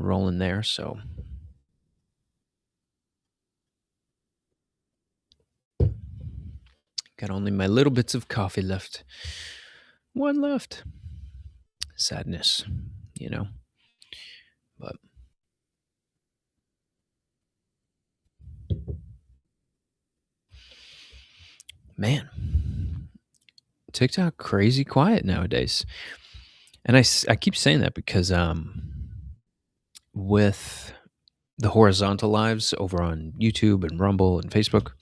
rolling there. So got only my little bits of coffee left. One left. Sadness, you know. But man, TikTok crazy quiet nowadays. And I keep saying that because with the horizontal lives over on YouTube and Rumble and Facebook,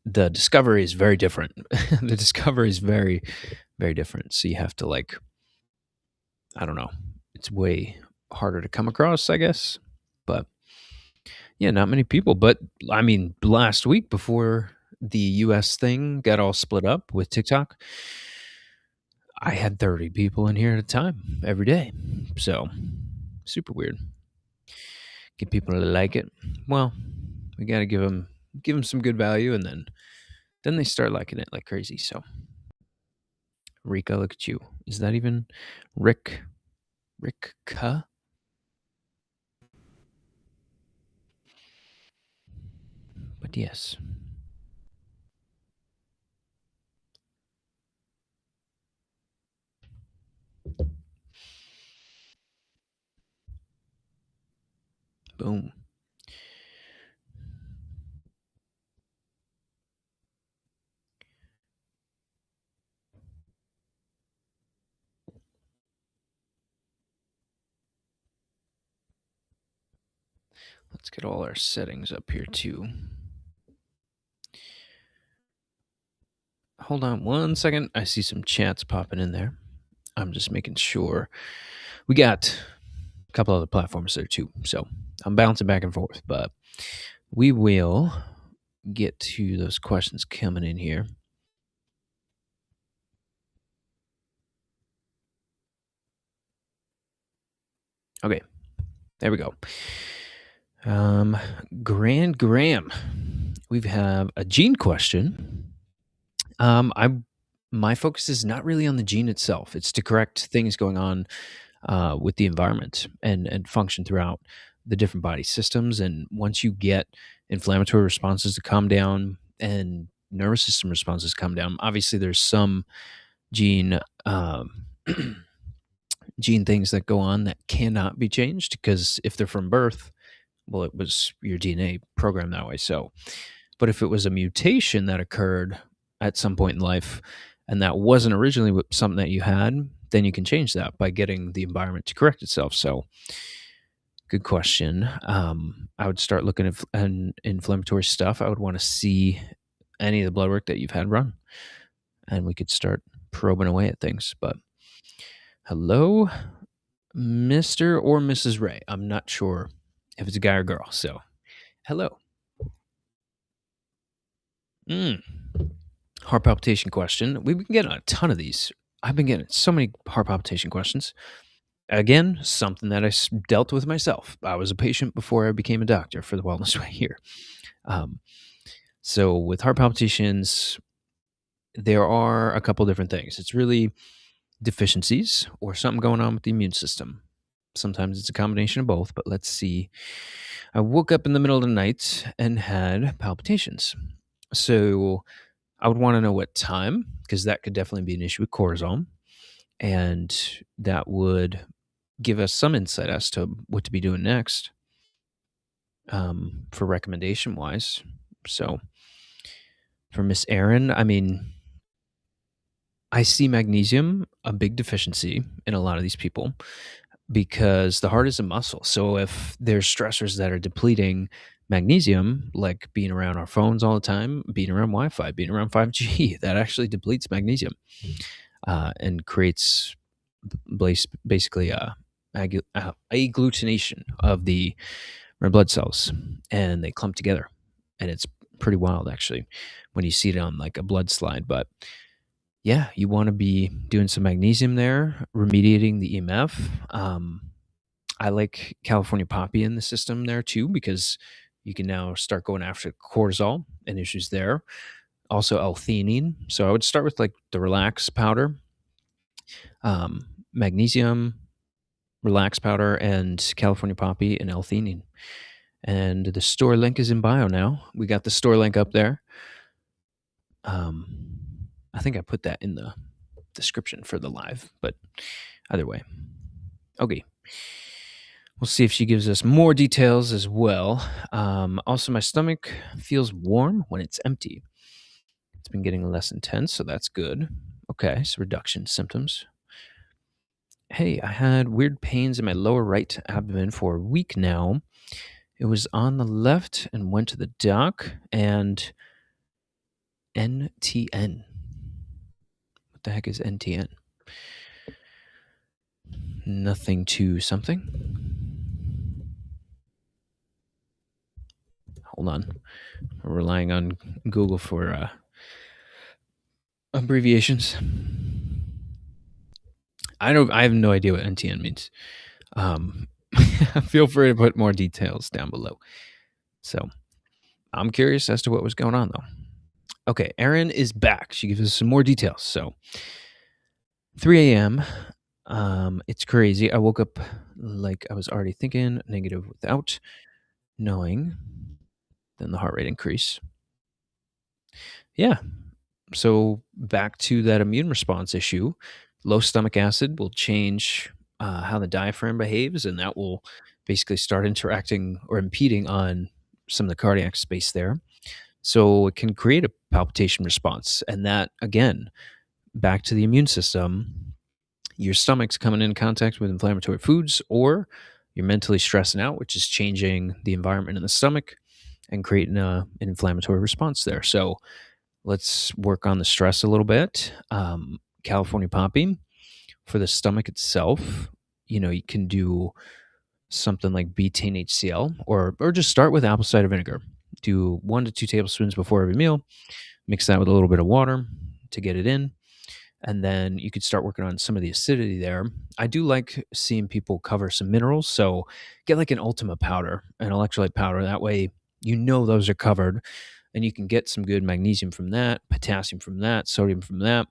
the discovery is very different. The discovery is very, very different. So you have to like, I don't know, it's way harder to come across, I guess. But yeah, not many people. But I mean, last week before the US thing got all split up with TikTok, I had 30 people in here at a time every day. So super weird. Get people to like it. Well, we got to give them some good value, and then they start liking it like crazy. So Rika, look at you. Is that even Rick? Rick Ka? But yes. Boom. Let's get all our settings up here too. Hold on one second. I see some chats popping in there. I'm just making sure. We got a couple other platforms there too. So I'm bouncing back and forth, but we will get to those questions coming in here. Okay, there we go. Grand Graham, we have a gene question. I My focus is not really on the gene itself. It's to correct things going on with the environment and function throughout the different body systems. And once you get inflammatory responses to calm down and nervous system responses to calm down, obviously there's some gene gene things that go on that cannot be changed because if they're from birth, well, it was your DNA programmed that way. So, but if it was a mutation that occurred at some point in life and that wasn't originally something that you had, then you can change that by getting the environment to correct itself. So, good question. I would start looking at inflammatory stuff. I would want to see any of the blood work that you've had run, and we could start probing away at things. But hello, Mr. or Mrs. Ray. I'm not sure if it's a guy or girl. So, hello. Mm. Heart palpitation question. We've been getting a ton of these. I've been getting so many heart palpitation questions. Again, something that dealt with myself. I was a patient before I became a doctor for the Wellness Way here. Um, so, with heart palpitations, there are a couple different things. It's really deficiencies or something going on with the immune system. Sometimes it's a combination of both, but let's see. I woke up in the middle of the night and had palpitations. So, I would want to know what time, because that could definitely be an issue with cortisol. And that would give us some insight as to what to be doing next for recommendation wise. So for Miss Erin, I mean, I see magnesium a big deficiency in a lot of these people because the heart is a muscle. So if there's stressors that are depleting magnesium, like being around our phones all the time, being around Wi-Fi, being around 5G, that actually depletes magnesium and creates basically agglutination of the red blood cells, and they clump together, and it's pretty wild actually when you see it on like a blood slide. But yeah, you want to be doing some magnesium there, remediating the EMF. I like California poppy in the system there too because you can now start going after cortisol and issues there. Also L-theanine. So I would start with like the relax powder, magnesium, relax powder, and California poppy and L-theanine. And the store link is in bio now. We got the store link up there. I think I put that in the description for the live, but either way. Okay. We'll see if she gives us more details as well. Also, my stomach feels warm when it's empty. It's been getting less intense, so that's good. Okay, so reduction symptoms. Hey, I had weird pains in my lower right abdomen for a week now. It was on the left and went to the doc and NTN. What the heck is NTN? Nothing to something. Hold on. We're relying on Google for abbreviations. I have no idea what NTN means. Feel free to put more details down below. So I'm curious as to what was going on though. Okay, Erin is back. She gives us some more details. So 3 a.m. It's crazy. I woke up like I was already thinking negative without knowing. Then the heart rate increase. Yeah. So back to that immune response issue. Low stomach acid will change how the diaphragm behaves, and that will basically start interacting or impeding on some of the cardiac space there. So it can create a palpitation response. And that, again, back to the immune system, your stomach's coming in contact with inflammatory foods, or you're mentally stressing out, which is changing the environment in the stomach and creating an inflammatory response there. So let's work on the stress a little bit. California poppy for the stomach itself, you can do something like betaine HCl, or just start with apple cider vinegar. Do 1 to 2 tablespoons before every meal. Mix that with a little bit of water to get it in. And then you could start working on some of the acidity there. I do like seeing people cover some minerals. So get like an Ultima powder, an electrolyte powder. That way, those are covered and you can get some good magnesium from that, potassium from that, sodium from that.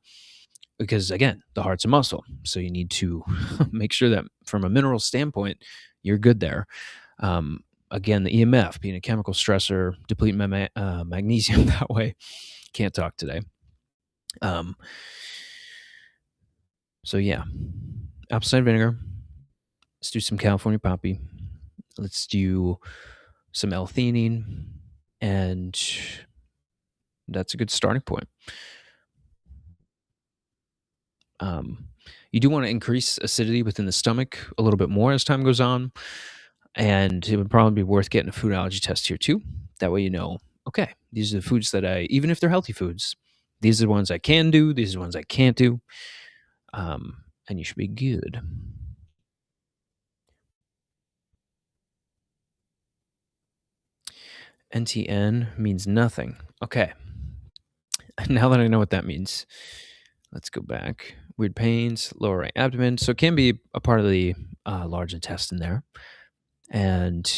Because again, the heart's a muscle. So you need to make sure that from a mineral standpoint, you're good there. Again, the EMF being a chemical stressor, depleting my magnesium that way. Can't talk today. So yeah, apple cider vinegar. Let's do some California poppy. Let's do some L-theanine, and that's a good starting point. You do want to increase acidity within the stomach a little bit more as time goes on, and it would probably be worth getting a food allergy test here too. That way, okay, these are the foods that even if they're healthy foods, these are the ones I can do. These are the ones I can't do, and you should be good. NTN means nothing. Okay. Now that I know what that means, let's go back. Weird pains, lower right abdomen. So it can be a part of the large intestine there. And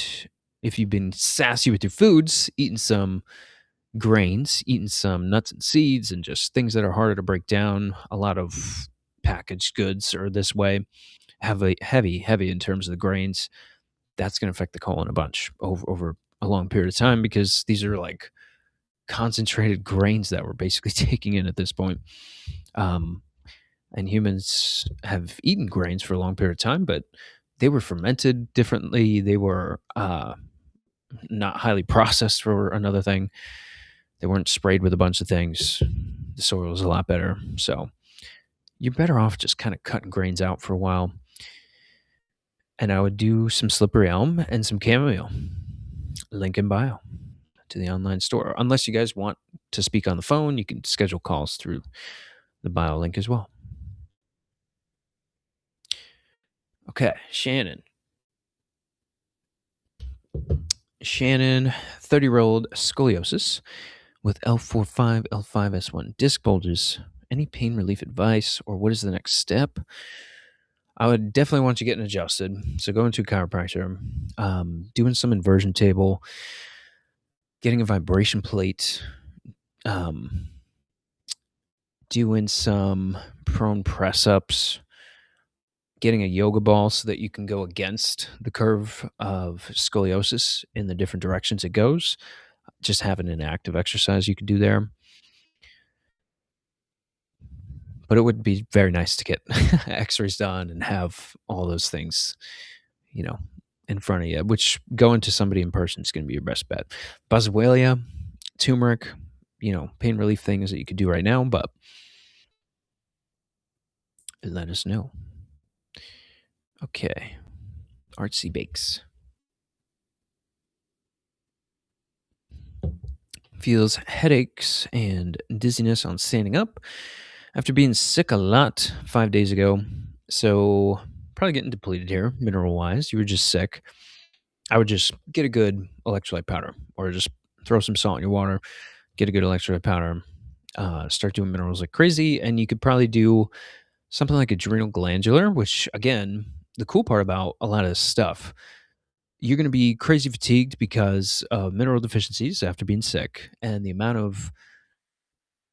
if you've been sassy with your foods, eating some grains, eating some nuts and seeds, and just things that are harder to break down, a lot of packaged goods are this way, heavy in terms of the grains. That's going to affect the colon a bunch over a long period of time, because these are like concentrated grains that we're basically taking in at this point. And humans have eaten grains for a long period of time, but they were fermented differently. They were not highly processed, for another thing. They weren't sprayed with a bunch of things. The soil was a lot better. So you're better off just kind of cutting grains out for a while. And I would do some slippery elm and some chamomile. Link in bio to the online store. Unless you guys want to speak on the phone, you can schedule calls through the bio link as well. Okay, Shannon. Shannon, 30-year-old scoliosis with L4-5, L5-S1 disc bulges. Any pain relief advice, or what is the next step? I would definitely want you getting adjusted. So going to a chiropractor, doing some inversion table, getting a vibration plate, doing some prone press ups, getting a yoga ball so that you can go against the curve of scoliosis in the different directions it goes. Just having an active exercise you could do there. But it would be very nice to get X-rays done and have all those things, you know, in front of you, which going to somebody in person is going to be your best bet. Boswellia, turmeric, pain relief things that you could do right now, but let us know. Okay. Artsy Bakes. Feels headaches and dizziness on standing up after being sick a lot 5 days ago. So, probably getting depleted here, mineral wise. You were just sick. I would just get a good electrolyte powder or just throw some salt in your water, get a good electrolyte powder, start doing minerals like crazy. And you could probably do something like adrenal glandular, which, again, the cool part about a lot of this stuff, you're going to be crazy fatigued because of mineral deficiencies after being sick and the amount of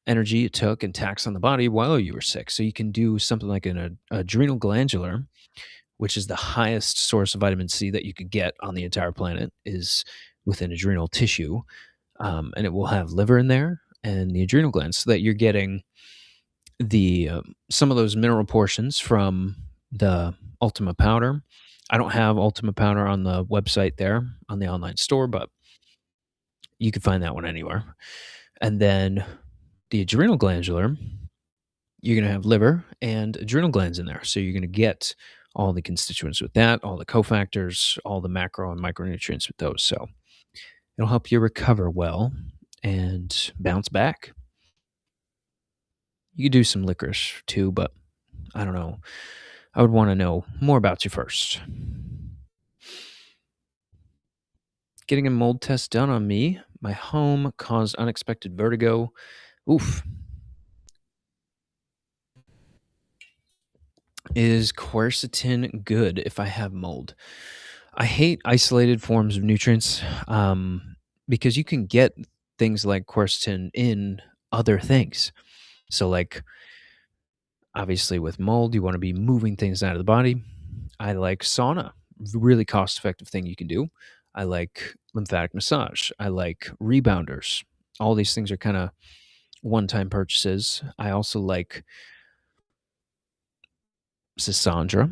energy it took and tax on the body while you were sick. So you can do something like an adrenal glandular, which is the highest source of vitamin C that you could get on the entire planet, is within adrenal tissue, and it will have liver in there and the adrenal glands, so that you're getting the some of those mineral portions from the Ultima powder. I don't have Ultima powder on the website there on the online store, but you can find that one anywhere. And then the adrenal glandular, you're going to have liver and adrenal glands in there. So you're going to get all the constituents with that, all the cofactors, all the macro and micronutrients with those. So it'll help you recover well and bounce back. You could do some licorice too, but I don't know. I would want to know more about you first. Getting a mold test done on me. My home caused unexpected vertigo. Oof. Is quercetin good if I have mold? I hate isolated forms of nutrients, because you can get things like quercetin in other things. So, like, obviously, with mold, you want to be moving things out of the body. I like sauna, really cost effective thing you can do. I like lymphatic massage. I like rebounders. All these things are kind of one time purchases. I also like Sisandra,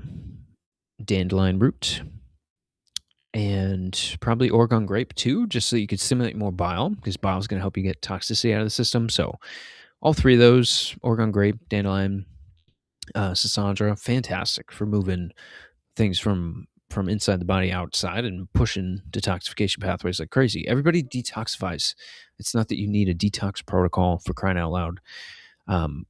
dandelion root, and probably Oregon grape too, just so you could stimulate more bile because bile is going to help you get toxicity out of the system. So, all three of those, Oregon grape, dandelion, Sisandra, fantastic for moving things from inside the body outside and pushing detoxification pathways like crazy. Everybody detoxifies. It's not that you need a detox protocol for crying out loud.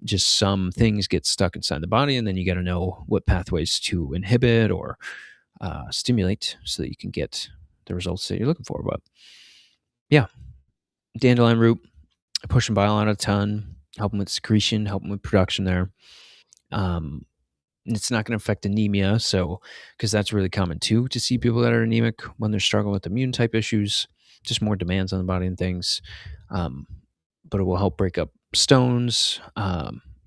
Just some things get stuck inside the body, and then you got to know what pathways to inhibit or stimulate so that you can get the results that you're looking for. But yeah, dandelion root, pushing bile out a ton, helping with secretion, helping with production there. Um, it's not going to affect anemia, so because that's really common too to see people that are anemic when they're struggling with immune type issues, just more demands on the body and things. Um, but it will help break up stones,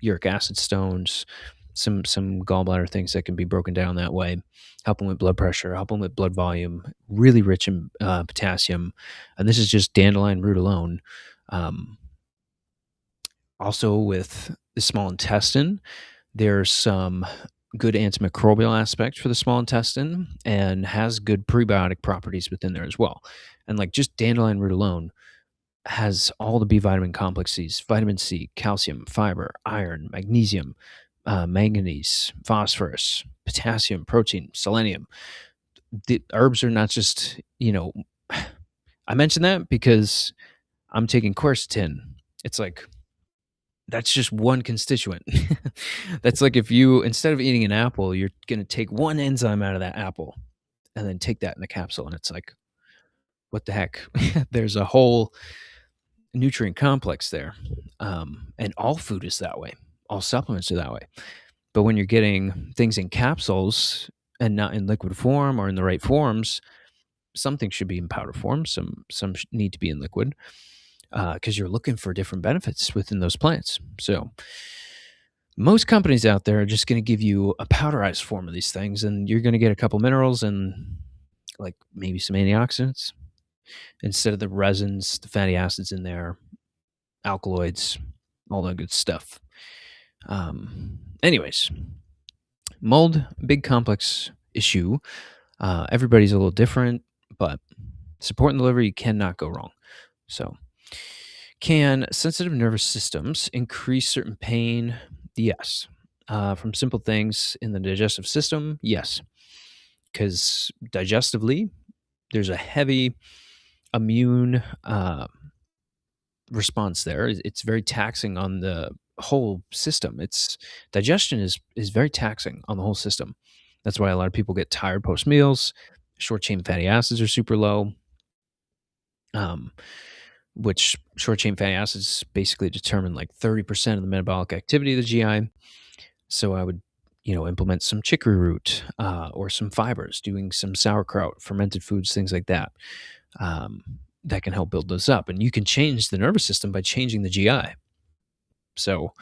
uric acid stones, some gallbladder things that can be broken down that way. Helping with blood pressure, helping with blood volume. Really rich in potassium, and this is just dandelion root alone. Um, Also with the small intestine, there's some good antimicrobial aspect for the small intestine and has good prebiotic properties within there as well. And like just dandelion root alone has all the B vitamin complexes, vitamin C, calcium, fiber, iron, magnesium, manganese, phosphorus, potassium, protein, selenium. The herbs are not just, I mentioned that because I'm taking quercetin. It's like that's just one constituent. That's like if you, instead of eating an apple, you're going to take one enzyme out of that apple and then take that in the capsule. And it's like, what the heck? There's a whole nutrient complex there. And all food is that way, all supplements are that way. But when you're getting things in capsules and not in liquid form or in the right forms, some things should be in powder form, some need to be in liquid, because you're looking for different benefits within those plants. So Most companies out there are just going to give you a powderized form of these things, and you're going to get a couple minerals and like maybe some antioxidants instead of the resins, the fatty acids in there, alkaloids, all that good stuff. Anyways, mold, big complex issue. Everybody's a little different, but support and delivery, you cannot go wrong. So, can sensitive nervous systems increase certain pain? Yes. From simple things in the digestive system, yes, because digestively, there's a heavy immune response there. It's very taxing on the whole system. It's digestion is very taxing on the whole system. That's why a lot of people get tired post meals. Short chain fatty acids are super low. Um, which short chain fatty acids basically determine like 30% of the metabolic activity of the GI. So I would, implement some chicory root or some fibers, doing some sauerkraut, fermented foods, things like that. Um, that can help build those up. And you can change the nervous system by changing the GI. So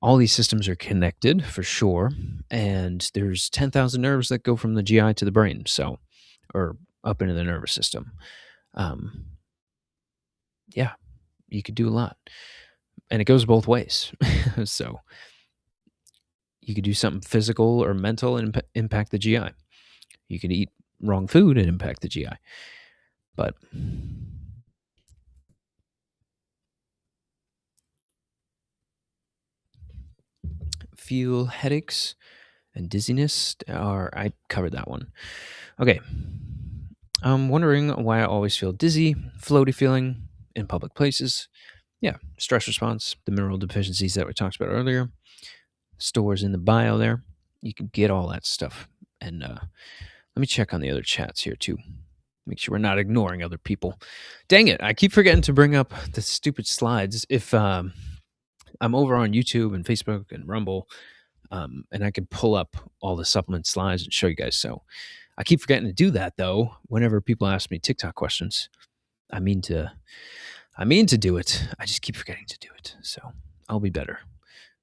all these systems are connected for sure. And there's 10,000 nerves that go from the GI to the brain. So, or up into the nervous system. Um, yeah, you could do a lot. And it goes both ways. So you could do something physical or mental and impact the GI. You could eat wrong food and impact the GI. But feel headaches and dizziness are, I covered that one. Okay. I'm wondering why I always feel dizzy, floaty feeling in public places. Yeah, stress response, the mineral deficiencies that we talked about earlier, stores in the bio there. You can get all that stuff. And let me check on the other chats here too. Make sure we're not ignoring other people. Dang it, I keep forgetting to bring up the stupid slides. If I'm over on YouTube and Facebook and Rumble, and I can pull up all the supplement slides and show you guys. So I keep forgetting to do that though. Whenever people ask me TikTok questions, I mean to do it. I just keep forgetting to do it. So I'll be better.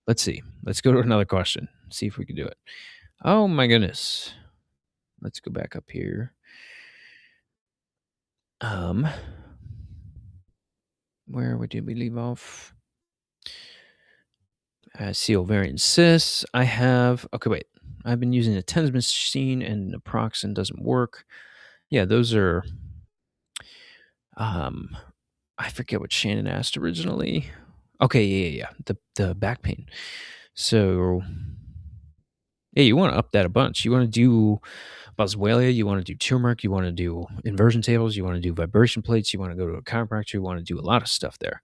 Let's see. Let's go to another question. See if we can do it. Oh my goodness. Let's go back up here. Where did we leave off? I see ovarian cysts. I have. Okay, wait. I've been using a TENS machine and naproxen doesn't work. Yeah, those are. Um, I forget what Shannon asked originally. Okay, yeah. The back pain. So, yeah, you want to up that a bunch. You want to do boswellia. You want to do turmeric. You want to do inversion tables. You want to do vibration plates. You want to go to a chiropractor. You want to do a lot of stuff there.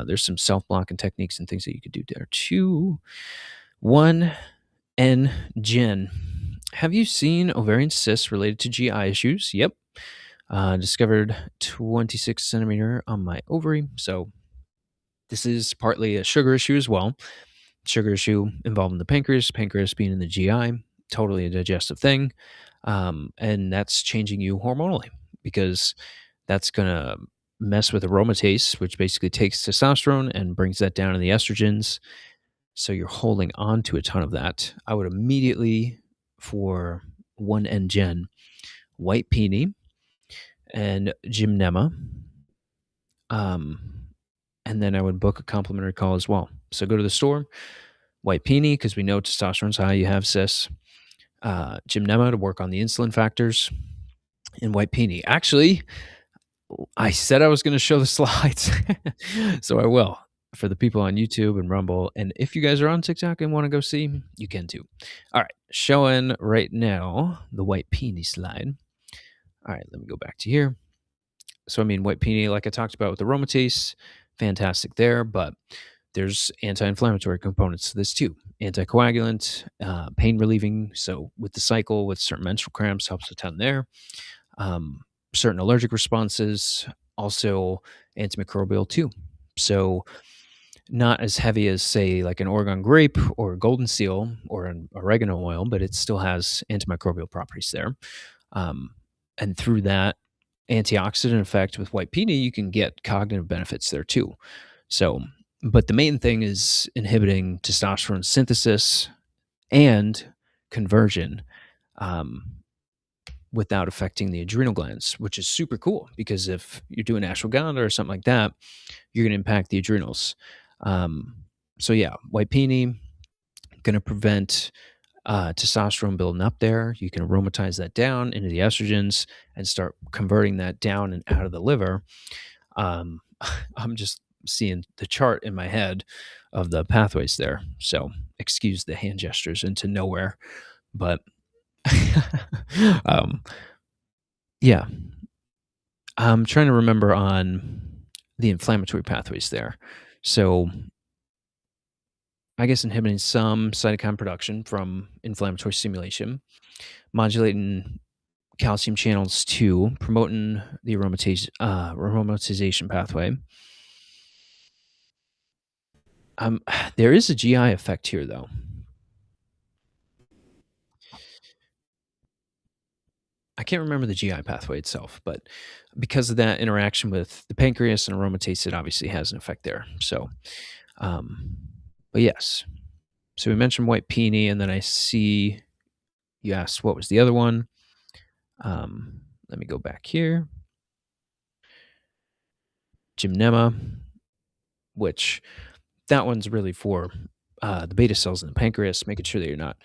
There's some self blocking techniques and things that you could do there too. 1N Jen. Have you seen ovarian cysts related to GI issues? Yep. Discovered 26 centimeter on my ovary. So this is partly a sugar issue as well. Sugar issue involving the pancreas being in the GI, totally a digestive thing. And that's changing you hormonally because that's going to mess with aromatase, which basically takes testosterone and brings that down in the estrogens. So you're holding on to a ton of that. I would immediately, for 1N Gen, white peony and gymnema. And then I would book a complimentary call as well. So go to the store, white peony, because we know testosterone's high, you have cis. Gymnema to work on the insulin factors, and white peony. Actually, I said I was going to show the slides, so I will for the people on YouTube and Rumble. And if you guys are on TikTok and want to go see, you can too. All right, showing right now the white peony slide. All right, let me go back to here. So, I mean, white peony, like I talked about with aromatase, fantastic there, but there's anti-inflammatory components to this too. Anticoagulant, pain relieving. So with the cycle, with certain menstrual cramps, helps a ton there. Certain allergic responses, also antimicrobial too. So not as heavy as say like an Oregon grape or a golden seal or an oregano oil, but it still has antimicrobial properties there. And through that antioxidant effect with white peony, you can get cognitive benefits there too. So But the main thing is inhibiting testosterone synthesis and conversion, um, without affecting the adrenal glands, which is super cool because if you're doing ashwagandha or something like that, you're going to impact the adrenals. Um, so yeah, white peony going to prevent testosterone building up there. You can aromatize that down into the estrogens and start converting that down and out of the liver. Um, I'm just seeing the chart in my head of the pathways there. So excuse the hand gestures into nowhere, but um, yeah, I'm trying to remember on the inflammatory pathways there. So I guess inhibiting some cytokine production from inflammatory stimulation, modulating calcium channels too, promoting the aromatization pathway. There is a GI effect here, though. I can't remember the GI pathway itself, but because of that interaction with the pancreas and aromatase, it obviously has an effect there. So, um, but yes. So we mentioned white peony, and then I see you asked what was the other one. Let me go back here. Gymnema, which that one's really for the beta cells in the pancreas, making sure that you're not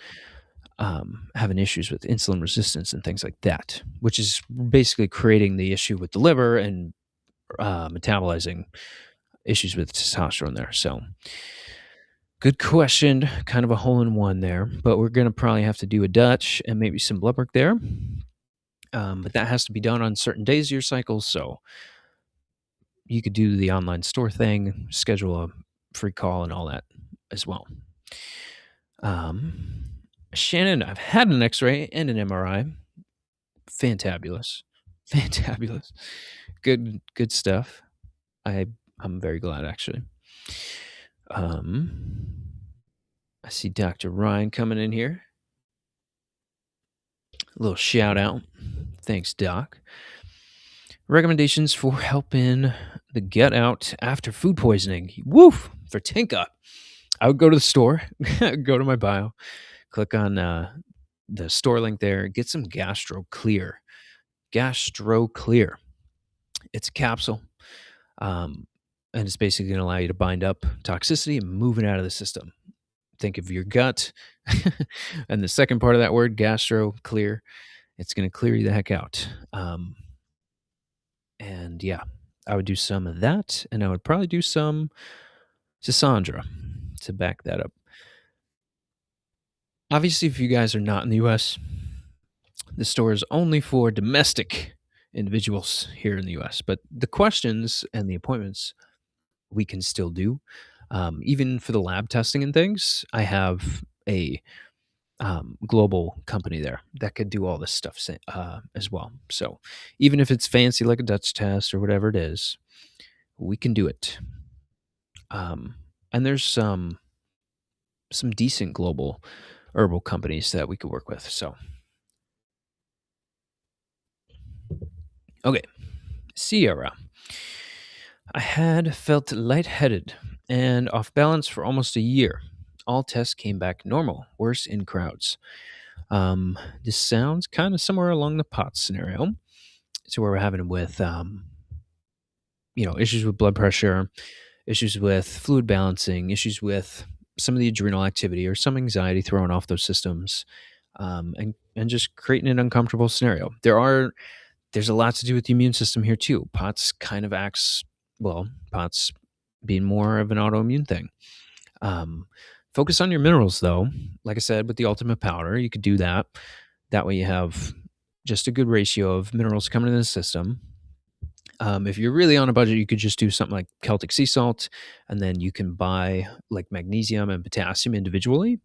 having issues with insulin resistance and things like that, which is basically creating the issue with the liver and metabolizing issues with testosterone there. So, good question. Kind of a hole in one there, but we're going to probably have to do a Dutch and maybe some blood work there. But that has to be done on certain days of your cycle. So, you could do the online store thing, schedule a free call and all that as well. Um, Shannon, I've had an X-ray and an MRI. Fantabulous, fantabulous. Good stuff. I I'm very glad actually. Um, I see Dr. Ryan coming in here. A little shout out. Thanks, Doc. Recommendations for helping the gut out after food poisoning. Woof for Tinka. I would go to the store, go to my bio, click on the store link there, get some Gastro Clear. Gastro Clear. It's a capsule, um, and it's basically going to allow you to bind up toxicity and move it out of the system. Think of your gut, and the second part of that word, gastro clear. It's going to clear you the heck out. And yeah, I would do some of that, and I would probably do some Cassandra to back that up. Obviously, if you guys are not in the US, the store is only for domestic individuals here in the US. But the questions and the appointments we can still do. Even for the lab testing and things, I have a global company there that could do all this stuff as well. So even if it's fancy like a Dutch test or whatever it is, we can do it. And there's some decent global herbal companies that we could work with. So okay, Sierra. I had felt lightheaded and off balance for almost a year. All tests came back normal, worse in crowds. This sounds kind of somewhere along the POTS scenario. So where we're having with, issues with blood pressure, issues with fluid balancing, issues with some of the adrenal activity or some anxiety thrown off those systems, and just creating an uncomfortable scenario. There's a lot to do with the immune system here too. POTS kind of acts well. POTS being more of an autoimmune thing. Um, Focus on your minerals though. Like I said, with the ultimate powder, you could do that. That way you have just a good ratio of minerals coming into the system. If you're really on a budget, you could just do something like Celtic sea salt, and then you can buy like magnesium and potassium individually.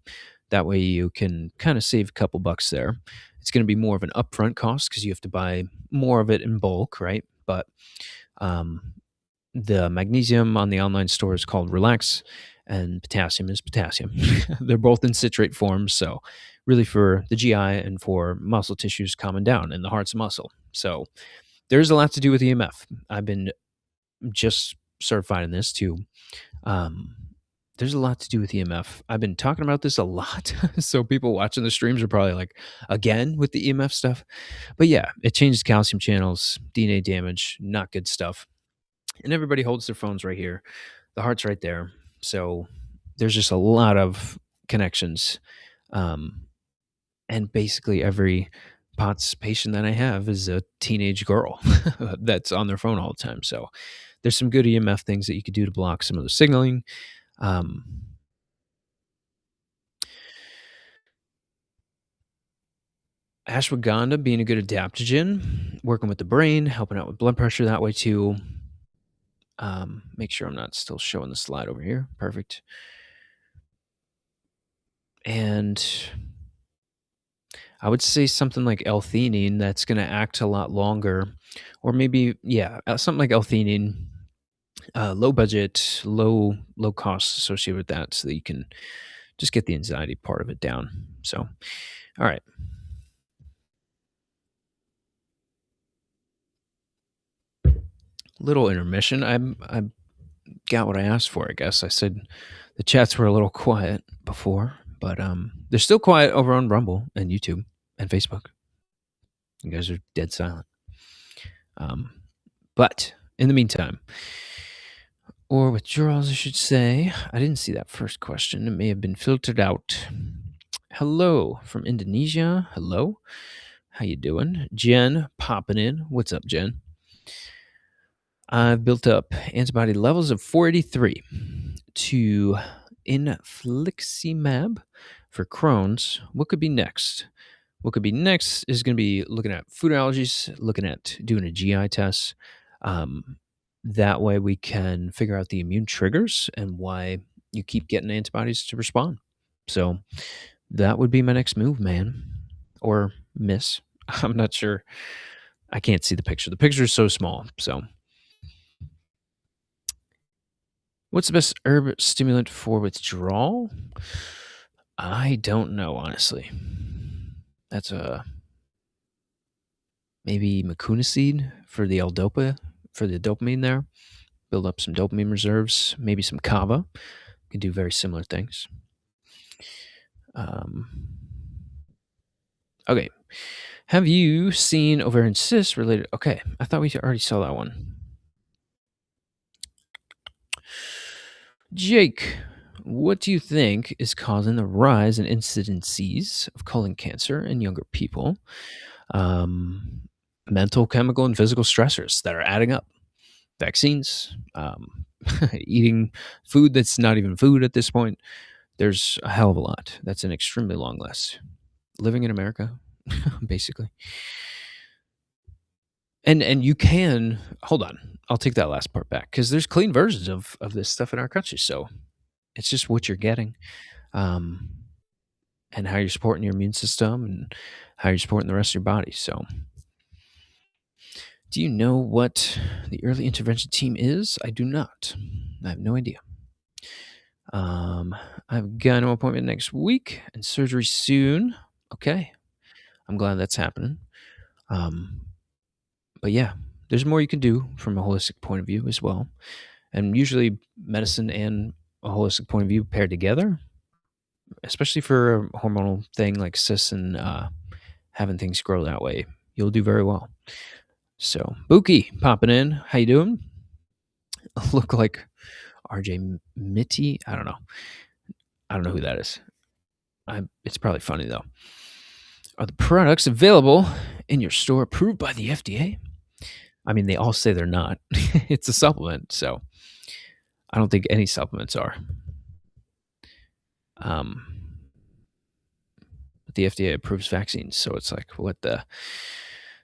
That way you can kind of save a couple bucks there. It's going to be more of an upfront cost because you have to buy more of it in bulk, right? But um, the magnesium on the online store is called Relax, and potassium is potassium. They're both in citrate form, so really for the GI and for muscle tissues calming down and the heart's muscle. So there's a lot to do with EMF. I've been just certified in this too. Um, there's a lot to do with EMF. I've been talking about this a lot, so people watching the streams are probably like, "Again with the EMF stuff?" But yeah, it changes calcium channels, DNA damage, not good stuff. And everybody holds their phones right here. The heart's right there. So there's just a lot of connections. Um, and basically every POTS patient that I have is a teenage girl that's on their phone all the time. So there's some good EMF things that you could do to block some of the signaling. Um, Ashwagandha being a good adaptogen, working with the brain, helping out with blood pressure that way too. Make sure I'm not still showing the slide over here. Perfect. And I would say something like L-theanine that's going to act a lot longer, or maybe something like L-theanine, low budget, low cost associated with that, so that you can just get the anxiety part of it down. So, all right, little intermission. I got what I asked for. I guess I said the chats were a little quiet before, but they're still quiet over on Rumble and YouTube and Facebook. You guys are dead silent. Um, but in the meantime, or withdrawals, I should say. I didn't see that first question. It may have been filtered out. Hello from Indonesia. Hello. How you doing? Jen popping in. What's up, Jen? I've built up antibody levels of 483 to infliximab for Crohn's. What could be next? What could be next is going to be looking at food allergies, looking at doing a GI test. Um, that way we can figure out the immune triggers and why you keep getting antibodies to respond. So that would be my next move, man. Or miss. I'm not sure. I can't see the picture. The picture is so small. So, what's the best herb stimulant for withdrawal? I don't know, honestly. That's a maybe Makuna seed for the L-dopa, for the dopamine there. Build up some dopamine reserves. Maybe some kava. Can do very similar things. Um, okay. Have you seen ovarian cysts related? Okay. I thought we already saw that one. Jake, what do you think is causing the rise in incidences of colon cancer in younger people? Um, Mental, chemical, and physical stressors that are adding up. Vaccines, eating food that's not even food at this point. There's a hell of a lot. That's an extremely long list. Living in America, basically. And you can hold on. I'll take that last part back because there's clean versions of this stuff in our country. So it's just what you're getting, um, and how you're supporting your immune system and how you're supporting the rest of your body. So, do you know what the early intervention team is? I do not. I have no idea. Um, I've got no appointment next week and surgery soon. Okay, I'm glad that's happening. Um, but yeah, there's more you can do from a holistic point of view as well. And usually, medicine and a holistic point of view paired together, especially for a hormonal thing like cysts and having things grow that way, you'll do very well. So, Buki popping in. How you doing? Look like RJ Mitty. I don't know. I don't know who that is. It's probably funny though. Are the products available in your store approved by the FDA? I mean, they all say they're not. It's a supplement, so I don't think any supplements are. Um, but the FDA approves vaccines, so it's like, what the?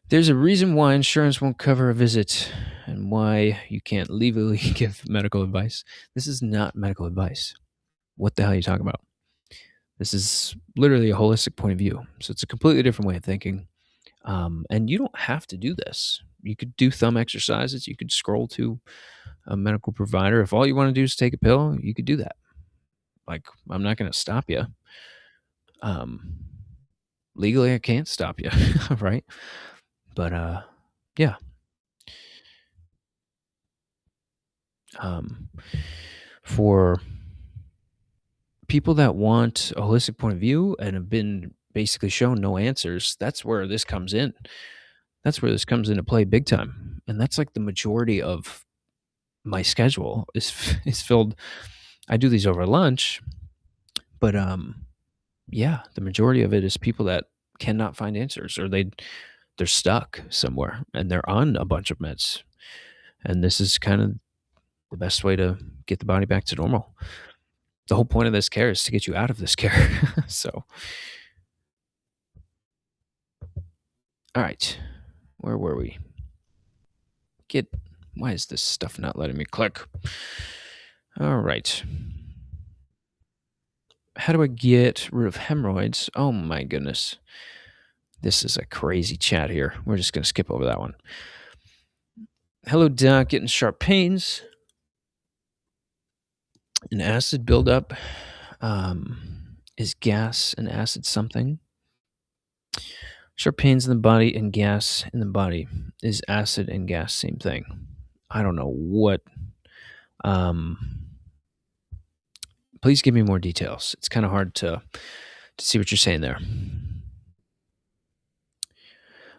There's a reason why insurance won't cover a visit and why you can't legally give medical advice. This is not medical advice. What the hell are you talking about? This is literally a holistic point of view. So it's a completely different way of thinking. And you don't have to do this. You could do thumb exercises. You could scroll to a medical provider. If all you want to do is take a pill, you could do that. Like, I'm not going to stop you. Um, Legally, I can't stop you, right? But yeah. Um, for people that want a holistic point of view and have been basically shown no answers, that's where this comes in. That's where this comes into play big time. And that's like the majority of my schedule is is filled. I do these over lunch, but yeah, the majority of it is people that cannot find answers, or they're stuck somewhere and they're on a bunch of meds. And this is kind of the best way to get the body back to normal. The whole point of this care is to get you out of this care. So, all right, where were we? Get Why is this stuff not letting me click? All right. How do I get rid of hemorrhoids? Oh my goodness. This is a crazy chat here. We're just going to skip over that one. Hello, Doc. Getting sharp pains. An acid buildup. Is gas and acid something? Sharp pains in the body and gas in the body. Is acid and gas same thing? I don't know what. Um, please give me more details. It's kind of hard to see what you're saying there.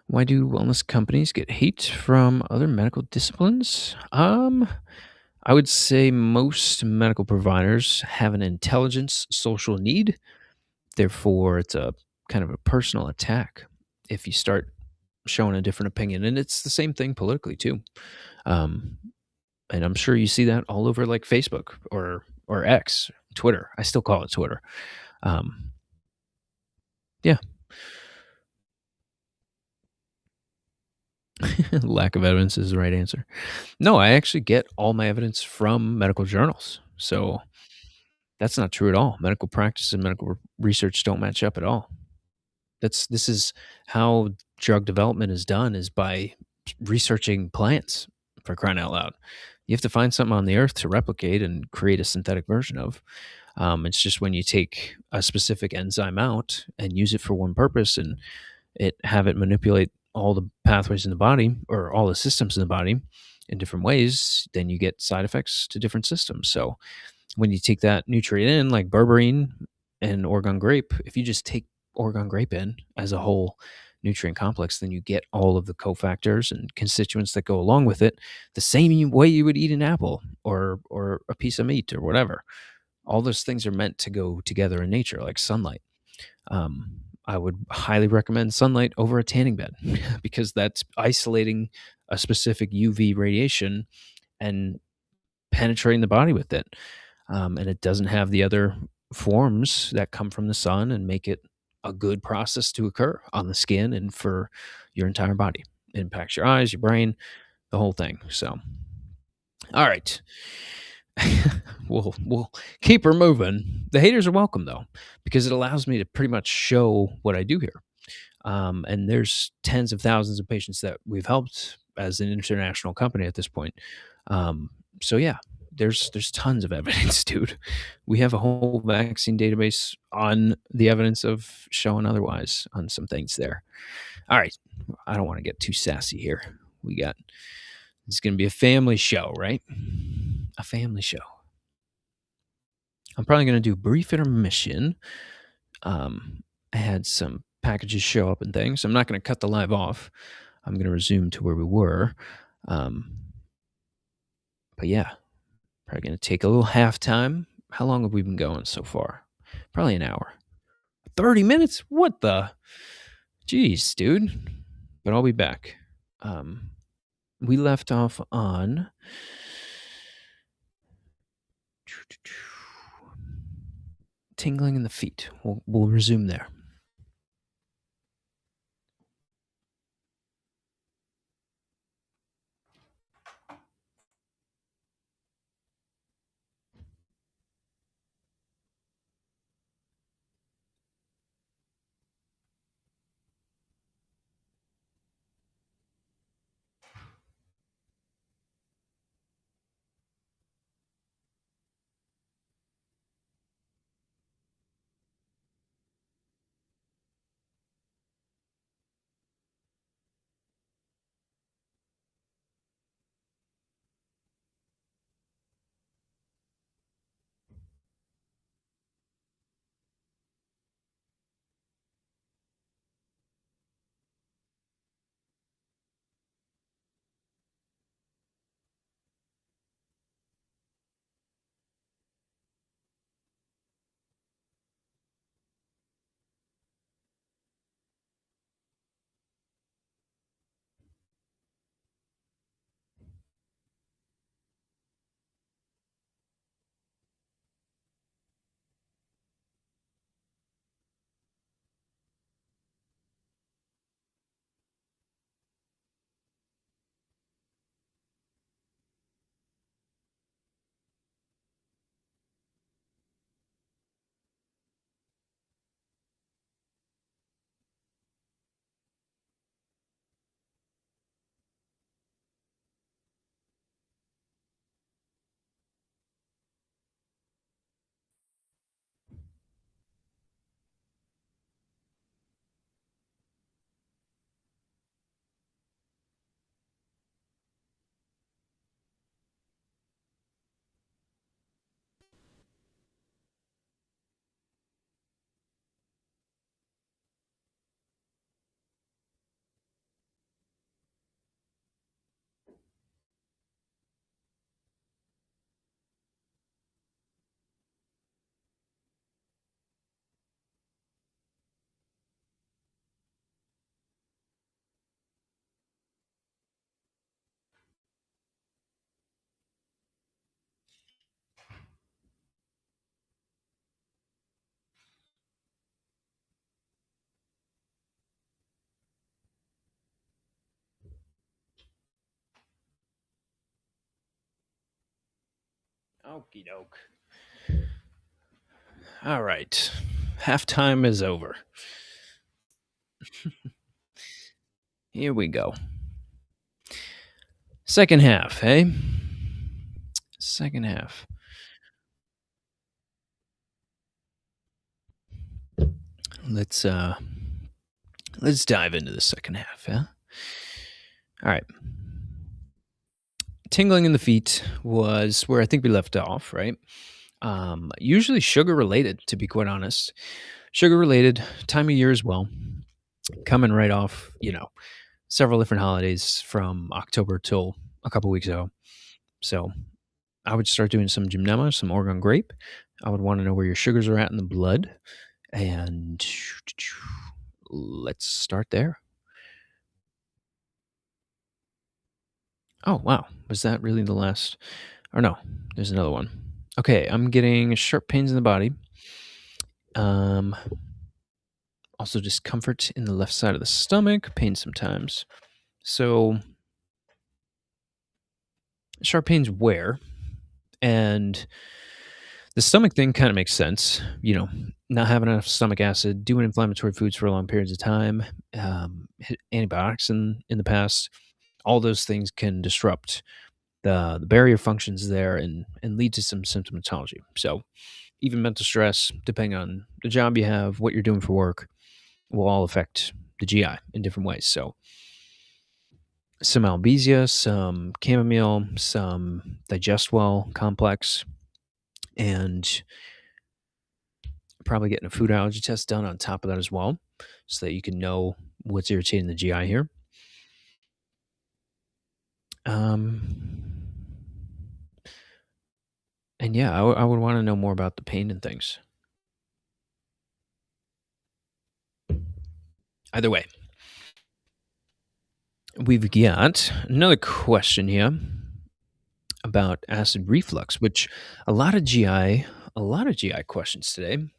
Why do wellness companies get hate from other medical disciplines? I would say most medical providers have an intelligence social need. Therefore, it's a kind of a personal attack if you start showing a different opinion. And it's the same thing politically too. Um, and I'm sure you see that all over like Facebook or X, Twitter. I still call it Twitter. Um, yeah, lack of evidence is the right answer. No, I actually get all my evidence from medical journals. So that's not true at all. Medical practice and medical research don't match up at all. This is how drug development is done is by researching plants, for crying out loud. You have to find something on the earth to replicate and create a synthetic version of. It's just when you take a specific enzyme out and use it for one purpose and have it manipulate all the pathways in the body or all the systems in the body in different ways, then you get side effects to different systems. So when you take that nutrient in, like berberine and Oregon grape, if you just take Oregon grape in as a whole nutrient complex, then you get all of the cofactors and constituents that go along with it, the same way you would eat an apple or a piece of meat or whatever. All those things are meant to go together in nature, like sunlight. I would highly recommend sunlight over a tanning bed because that's isolating a specific UV radiation and penetrating the body with it. And it doesn't have the other forms that come from the sun and make it a good process to occur on the skin and for your entire body. It impacts your eyes, your brain, the whole thing. So, all right. We'll keep her moving. The haters are welcome though, because it allows me to pretty much show what I do here. And there's tens of thousands of patients that we've helped as an international company at this point. So yeah, there's tons of evidence, dude. We have a whole vaccine database on the evidence of showing otherwise on some things there. All right, I don't want to get too sassy here. It's going to be a family show, right? A family show. I'm probably going to do brief intermission. I had some packages show up and things. I'm not going to cut the live off. I'm going to resume to where we were. Um, but yeah, probably going to take a little halftime. How long have we been going so far? Probably an hour. 30 minutes? What the? Jeez, dude. But I'll be back. We left off on tingling in the feet. We'll resume there. Okie doke. All right. Halftime is over. Here we go. Second half, hey? Second half. Let's uh let's dive into the second half, yeah? All right. Tingling in the feet was where I think we left off, right? Usually sugar related, to be quite honest. Sugar related, time of year as well. Coming right off, several different holidays from October till a couple weeks ago. So I would start doing some gymnema, some Oregon grape. I would want to know where your sugars are at in the blood. And let's start there. Oh, wow. Was that really the last? Or no, there's another one. Okay, I'm getting sharp pains in the body. Um, Also discomfort in the left side of the stomach, pain sometimes. So sharp pains where? And the stomach thing kind of makes sense. Not having enough stomach acid, doing inflammatory foods for long periods of time, antibiotics in the past, all those things can disrupt the barrier functions there and lead to some symptomatology. So even mental stress, depending on the job you have, what you're doing for work, will all affect the GI in different ways. So some Albesia, some chamomile, some Digestwell complex, and probably getting a food allergy test done on top of that as well, so that you can know what's irritating the GI here. Um, and yeah, I would want to know more about the pain and things. Either way, we've got another question here about acid reflux, which a lot of GI, a lot of GI questions today, and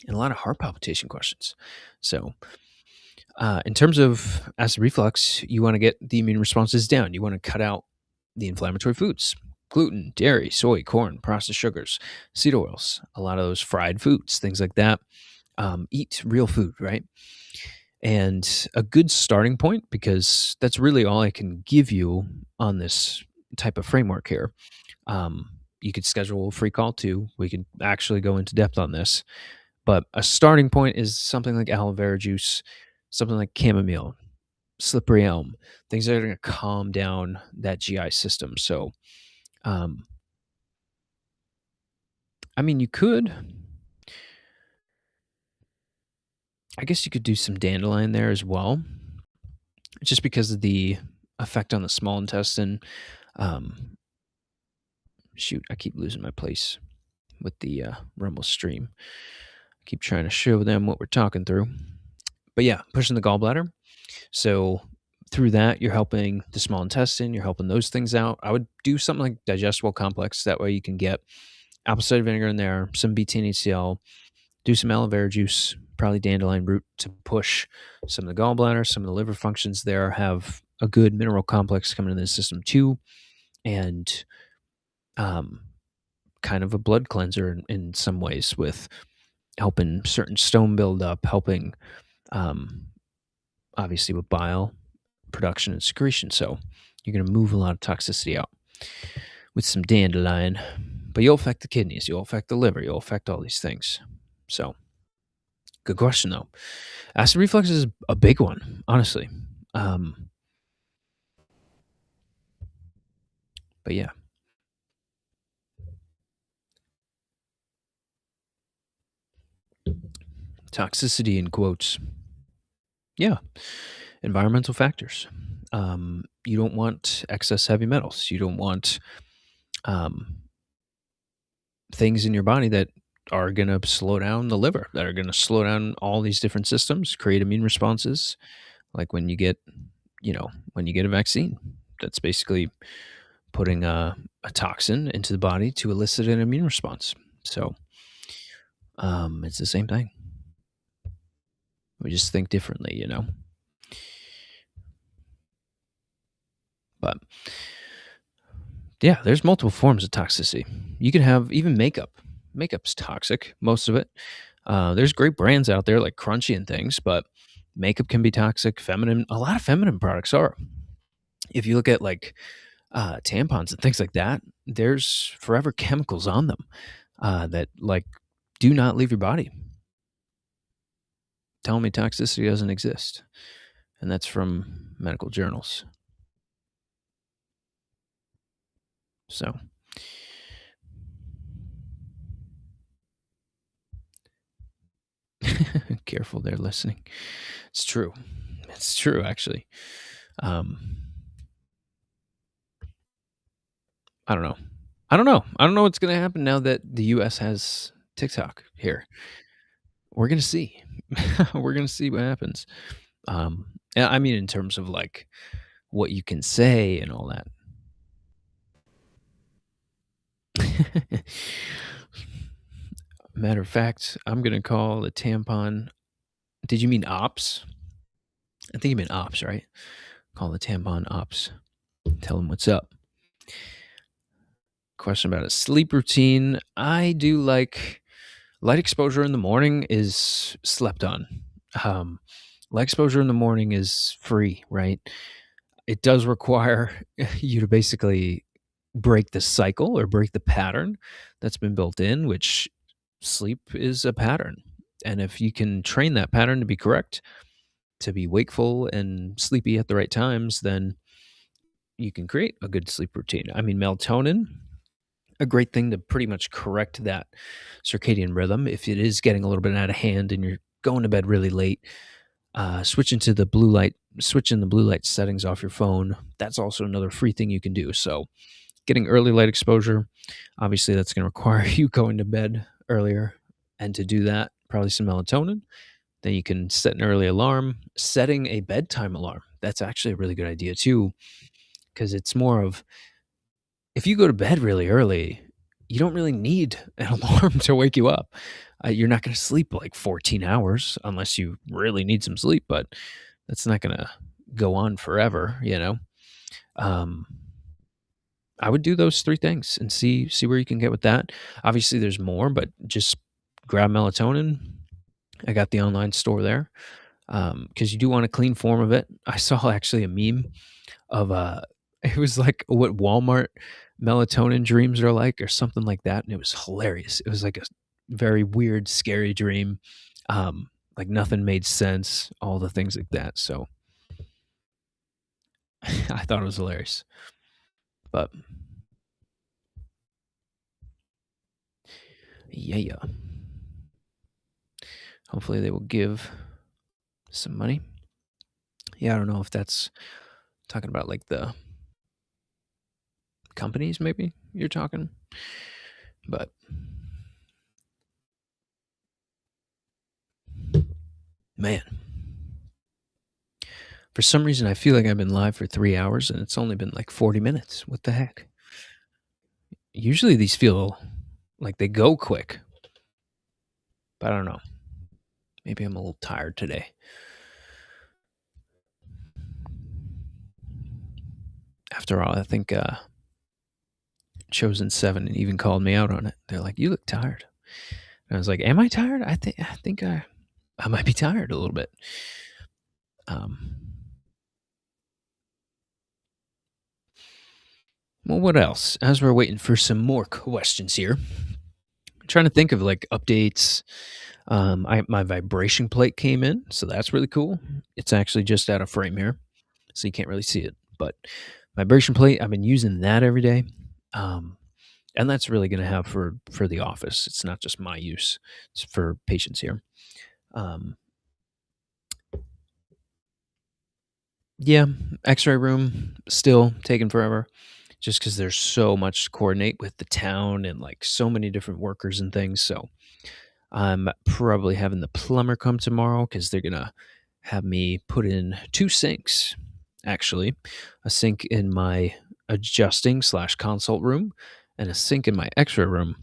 a lot of heart palpitation questions. So in terms of acid reflux, you want to get the immune responses down. You want to cut out the inflammatory foods, gluten, dairy, soy, corn, processed sugars, seed oils, a lot of those fried foods, things like that. Eat real food, right? And a good starting point, because that's really all I can give you on this type of framework here. You could schedule a free call too. We could actually go into depth on this. But a starting point is something like aloe vera juice, something like chamomile, slippery elm, things that are going to calm down that GI system. So, um, I mean, I guess you could do some dandelion there as well, just because of the effect on the small intestine. Um, Shoot, I keep losing my place with the Rumble stream. I keep trying to show them what we're talking through. But yeah, pushing the gallbladder. So through that, you're helping the small intestine, you're helping those things out. I would do something like digestible complex. That way you can get apple cider vinegar in there, some BT&HCl, do some aloe vera juice, probably dandelion root to push some of the gallbladder, some of the liver functions there, have a good mineral complex coming into the system too, and um, kind of a blood cleanser in some ways with helping certain stone build up, helping um, obviously with bile production and secretion. So you're going to move a lot of toxicity out with some dandelion, but you'll affect the kidneys, you'll affect the liver, you'll affect all these things. So good question though. Acid reflux is a big one, honestly. Um, but yeah, toxicity in quotes. Yeah, environmental factors. You don't want excess heavy metals. You don't want um, things in your body that are going to slow down the liver, that are going to slow down all these different systems, create immune responses. Like when you get a vaccine, that's basically putting a toxin into the body to elicit an immune response. So it's the same thing. We just think differently. But Yeah, there's multiple forms of toxicity. You can have even makeup. Makeup's toxic, most of it. There's great brands out there like Crunchy and things, but makeup can be toxic. Feminine, a lot of feminine products are. If you look at like tampons and things like that, there's forever chemicals on them that like do not leave your body. Telling me toxicity doesn't exist, and that's from medical journals. So careful there, listening. It's true. It's true, actually. Um, I don't know. I don't know. I don't know what's gonna happen now that the US has TikTok here. We're gonna see. We're gonna see what happens. I mean, in terms of like what you can say and all that. Matter of fact, I'm gonna call the tampon. Did you mean ops? I think you meant ops, right? Call the tampon ops. Tell them what's up. Question about a sleep routine. I do like light exposure in the morning is slept on. Um, Light exposure in the morning is free, right? It does require you to basically break the cycle or break the pattern that's been built in, which sleep is a pattern. And if you can train that pattern to be correct, to be wakeful and sleepy at the right times, then you can create a good sleep routine. I mean, melatonin, a great thing to pretty much correct that circadian rhythm. If it is getting a little bit out of hand and you're going to bed really late, switching the blue light settings off your phone. That's also another free thing you can do. So, getting early light exposure, obviously, that's going to require you going to bed earlier. And to do that, probably some melatonin. Then you can set an early alarm, setting a bedtime alarm. That's actually a really good idea too, because it's more of if you go to bed really early, you don't really need an alarm to wake you up. You're not going to sleep like 14 hours unless you really need some sleep, but that's not going to go on forever. Um, I would do those three things and see where you can get with that. Obviously, there's more, but just grab melatonin. I got the online store there because you do want a clean form of it. I saw actually a meme of it was like what Walmart melatonin dreams are like or something like that, and it was hilarious. It was like a very weird, scary dream. Like nothing made sense, all the things like that. So I thought it was hilarious. But yeah. Hopefully they will give some money. Yeah, I don't know if that's talking about like the companies maybe you're talking, but man, for some reason, I feel like I've been live for 3 hours and it's only been like 40 minutes. What the heck? Usually these feel like they go quick, but I don't know. Maybe I'm a little tired today. After all, I think Chosen Seven even called me out on it. They're like, "You look tired." And I was like, "Am I tired? I think I might be tired a little bit." Um, well, what else? As we're waiting for some more questions here, I'm trying to think of like updates. My vibration plate came in, so that's really cool. It's actually just out of frame here, so you can't really see it. But vibration plate, I've been using that every day, um, and that's really going to have for the office. It's not just my use; it's for patients here. Um, yeah, X-ray room still taking forever, just because there's so much to coordinate with the town and like so many different workers and things. So I'm probably having the plumber come tomorrow because they're gonna have me put in two sinks. Actually, a sink in my adjusting slash consult room, and a sink in my X-ray room,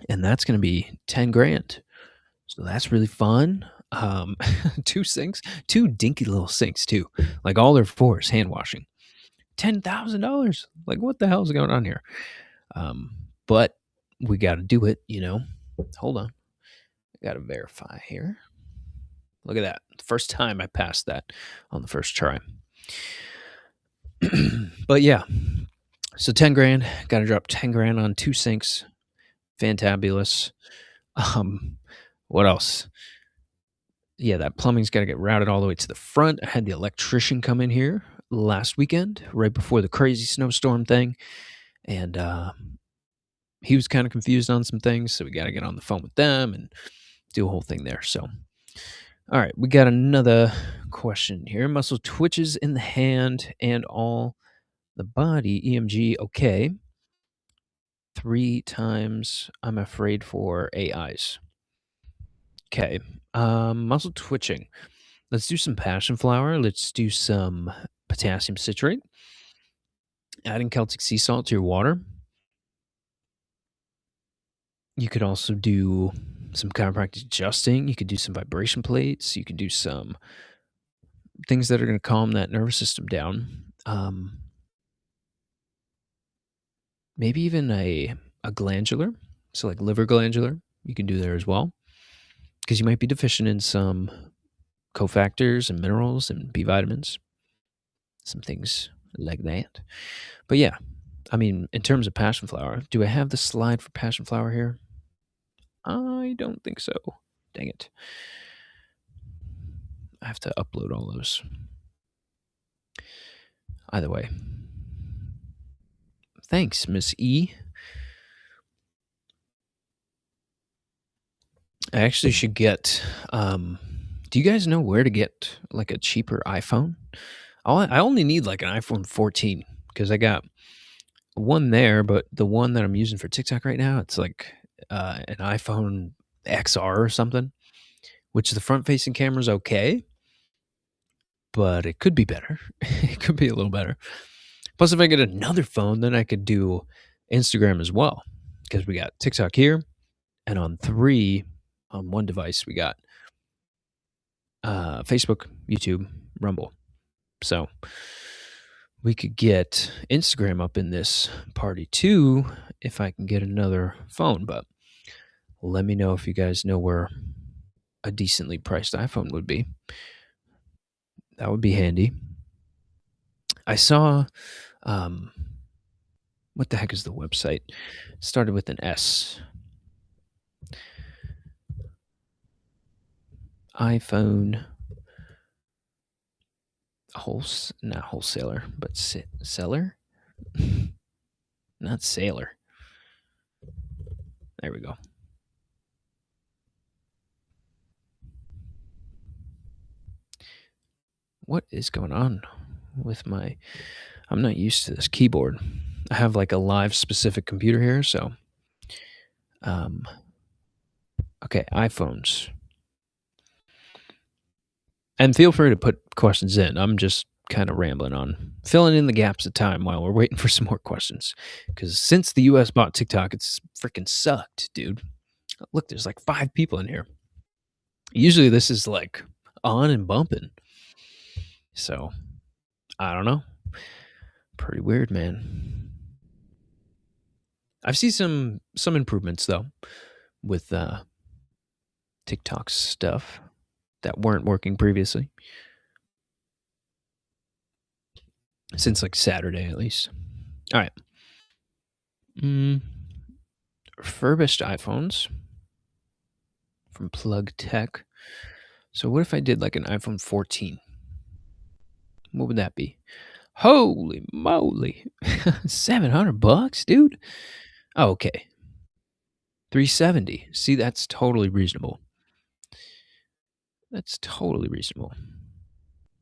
and that's gonna be 10 grand. So that's really fun. Two sinks, two dinky little sinks too. Like all they're for is hand washing. $10,000. Like, what the hell is going on here? But we got to do it, you know. Hold on. I got to verify here. Look at that. First time I passed that on the first try. But yeah, so 10 grand. Got to drop 10 grand on 2 sinks. Fantabulous. Um, what else? Yeah, that plumbing's got to get routed all the way to the front. I had the electrician come in here last weekend, right before the crazy snowstorm thing, and he was kind of confused on some things, so we got to get on the phone with them and do a whole thing there. So, all right, we got another question here. Muscle twitches in the hand and all the body. EMG, okay. 3 times. I'm afraid for AIs. Okay. Muscle twitching. Let's do some passion flower. Let's do some potassium citrate. Adding Celtic sea salt to your water. You could also do some chiropractic adjusting. You could do some vibration plates. You could do some things that are going to calm that nervous system down. Maybe even a glandular, so like liver glandular, you can do there as well, because you might be deficient in some cofactors and minerals and B vitamins, some things like that. But yeah, I mean, in terms of passion flower, do I have the slide for passion flower here? I don't think so. Dang it. I have to upload all those. Either way. Thanks, Miss E. I actually should get. Do you guys know where to get like a cheaper iPhone? I only need like an iPhone 14 because I got one there, but the one that I'm using for TikTok right now, it's like an iPhone XR or something, which the front facing camera is okay, but it could be better. It could be a little better. Plus, if I get another phone, then I could do Instagram as well because we got TikTok here, and on one device we got Facebook, YouTube, Rumble. So we could get Instagram up in this party too if I can get another phone. But let me know if you guys know where a decently priced iPhone would be. That would be handy. I saw, um, what the heck is the website? It started with an S. iPhone not wholesaler, but seller, not sailor. There we go. What is going on with my? I'm not used to this keyboard. I have like a live specific computer here, so okay, iPhones. And feel free to put questions in. I'm just kind of rambling on, filling in the gaps of time while we're waiting for some more questions. Because since the US bought TikTok, it's freaking sucked, dude. Look, there's like 5 people in here. Usually this is like on and bumping. So, I don't know. Pretty weird, man. I've seen some improvements though with TikTok stuff that weren't working previously. Since like Saturday at least. All right. Refurbished iPhones from Plug Tech. So what if I did like an iPhone 14? What would that be? Holy moly. $700, dude. Oh, okay. 370. See, that's totally reasonable. That's totally reasonable.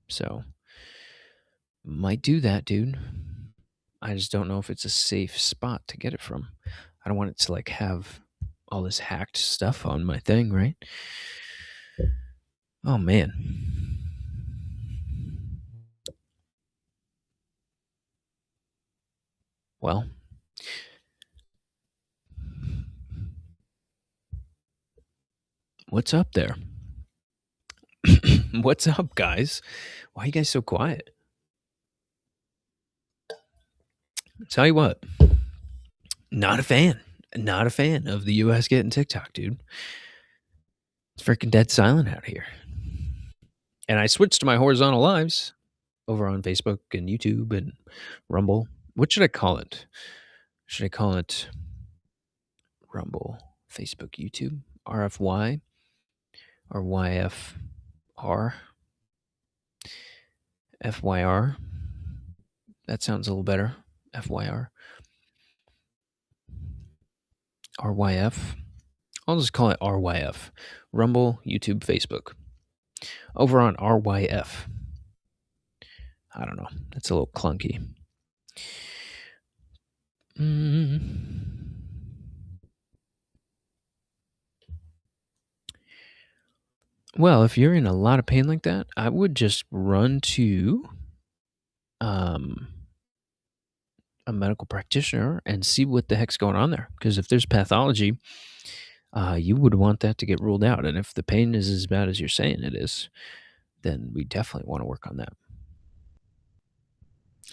So, might do that, dude. I just don't know if it's a safe spot to get it from. I don't want it to like have all this hacked stuff on my thing, right? Oh man. Well, what's up there? What's up, guys? Why are you guys so quiet? Tell you what, not a fan. Not a fan of the US getting TikTok, dude. It's freaking dead silent out here. And I switched to my horizontal lives over on Facebook and YouTube and Rumble. What should I call it? Should I call it Rumble, Facebook, YouTube, RFY, or YFR, FYR? That sounds a little better. FYR, RYF. I'll just call it RYF. Rumble, YouTube, Facebook. Over on RYF. I don't know. That's a little clunky. Well, if you're in a lot of pain like that, I would just run to um, a medical practitioner and see what the heck's going on there. Because if there's pathology, you would want that to get ruled out. And if the pain is as bad as you're saying it is, then we definitely want to work on that.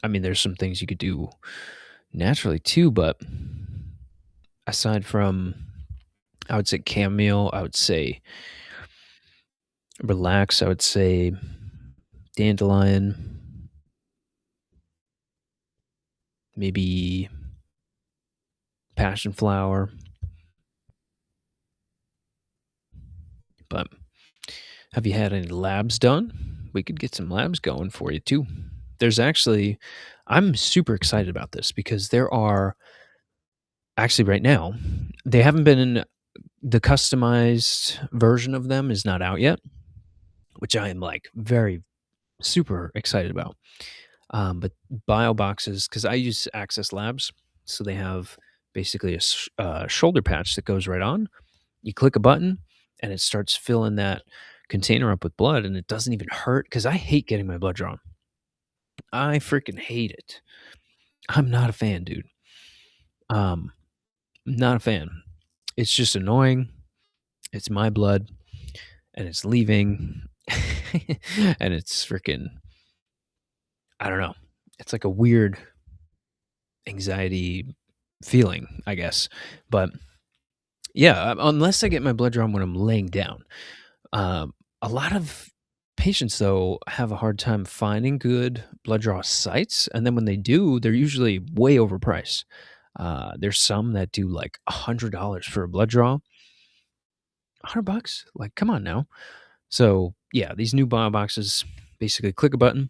I mean, there's some things you could do naturally too, but aside from, I would say chamomile, I would say relax, I would say dandelion, maybe passion flower. But have you had any labs done? We could get some labs going for you too. There's actually, I'm super excited about this because there are actually right now, they haven't been in the customized version of them is not out yet, which I am like very super excited about. But bio boxes, because I use Access Labs, so they have basically a shoulder patch that goes right on. You click a button, and it starts filling that container up with blood, and it doesn't even hurt. Because I hate getting my blood drawn. I freaking hate it. I'm not a fan, dude. Um, not a fan. It's just annoying. It's my blood, and it's leaving, and it's freaking. I don't know. It's like a weird anxiety feeling, I guess. But yeah, unless I get my blood drawn when I'm laying down. A lot of patients, though, have a hard time finding good blood draw sites. And then when they do, they're usually way overpriced. There's some that do like $100 for a blood draw. $100? Like, come on now. So yeah, these new bio boxes basically click a button,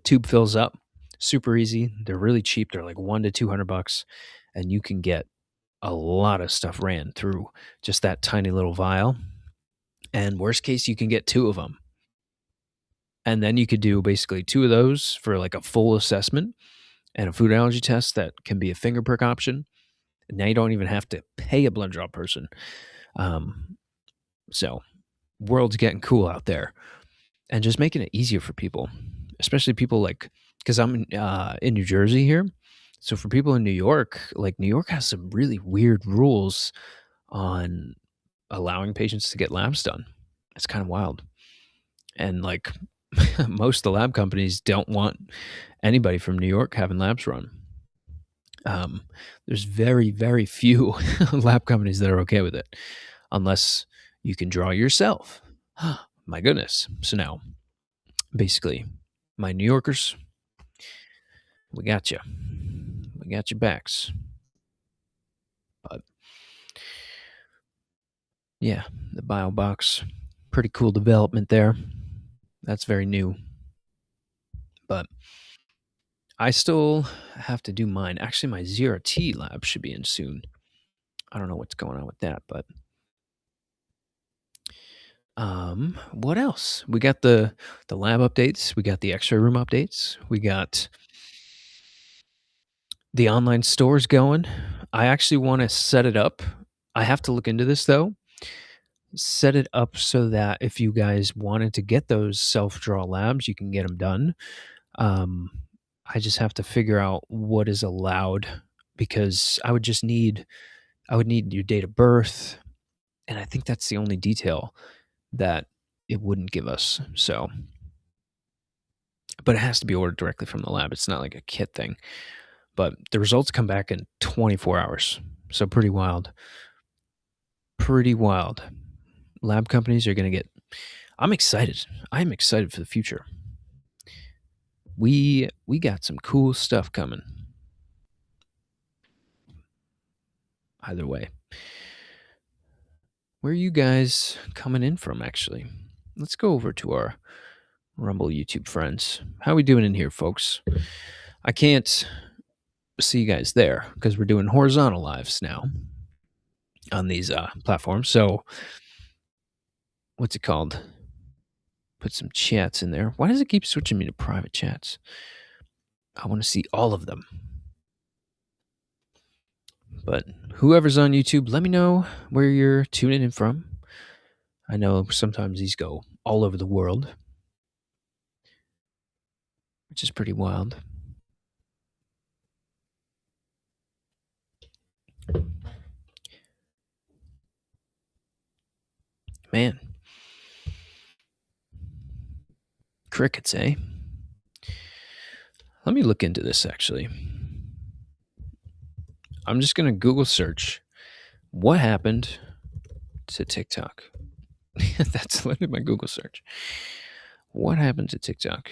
tube fills up, super easy. They're really cheap. They're like 1 to 200 bucks, and you can get a lot of stuff ran through just that tiny little vial. And worst case, you can get two of them. And then you could do basically two of those for like a full assessment and a food allergy test that can be a finger prick option. And now you don't even have to pay a blood draw person. Um, so, world's getting cool out there and just making it easier for people, especially people like, because I'm in New Jersey here. So, for people in New York, like New York has some really weird rules on allowing patients to get labs done. It's kind of wild. And like most of the lab companies don't want anybody from New York having labs run. Um, there's very, very few lab companies that are okay with it, unless you can draw yourself. My goodness. So now, basically, my New Yorkers, we got you. We got your backs. But yeah, the bio box, pretty cool development there. That's very new. But I still have to do mine. Actually, my ZRT lab should be in soon. I don't know what's going on with that, but what else? We got the lab updates, we got the X-ray room updates, we got the online stores going. I actually want to set it up. I have to look into this though. Set it up so that if you guys wanted to get those self-draw labs, you can get them done. Um, I just have to figure out what is allowed because I would need your date of birth, and I think that's the only detail that it wouldn't give us. So, but it has to be ordered directly from the lab. It's not like a kit thing. but the results come back in 24 hours. So pretty wild. Pretty wild. Lab companies are going to get. I'm excited. I'm excited for the future. We got some cool stuff coming. Either way. Where are you guys coming in from, actually? Let's go over to our Rumble YouTube friends. How we doing in here, folks? I can't see you guys there because we're doing horizontal lives now on these platforms. So, what's it called? Put some chats in there. Why does it keep switching me to private chats? I want to see all of them. But whoever's on YouTube, let me know where you're tuning in from. I know sometimes these go all over the world, which is pretty wild. Man. Crickets, eh? Let me look into this actually. I'm just going to Google search what happened to TikTok. That's literally my Google search. What happened to TikTok?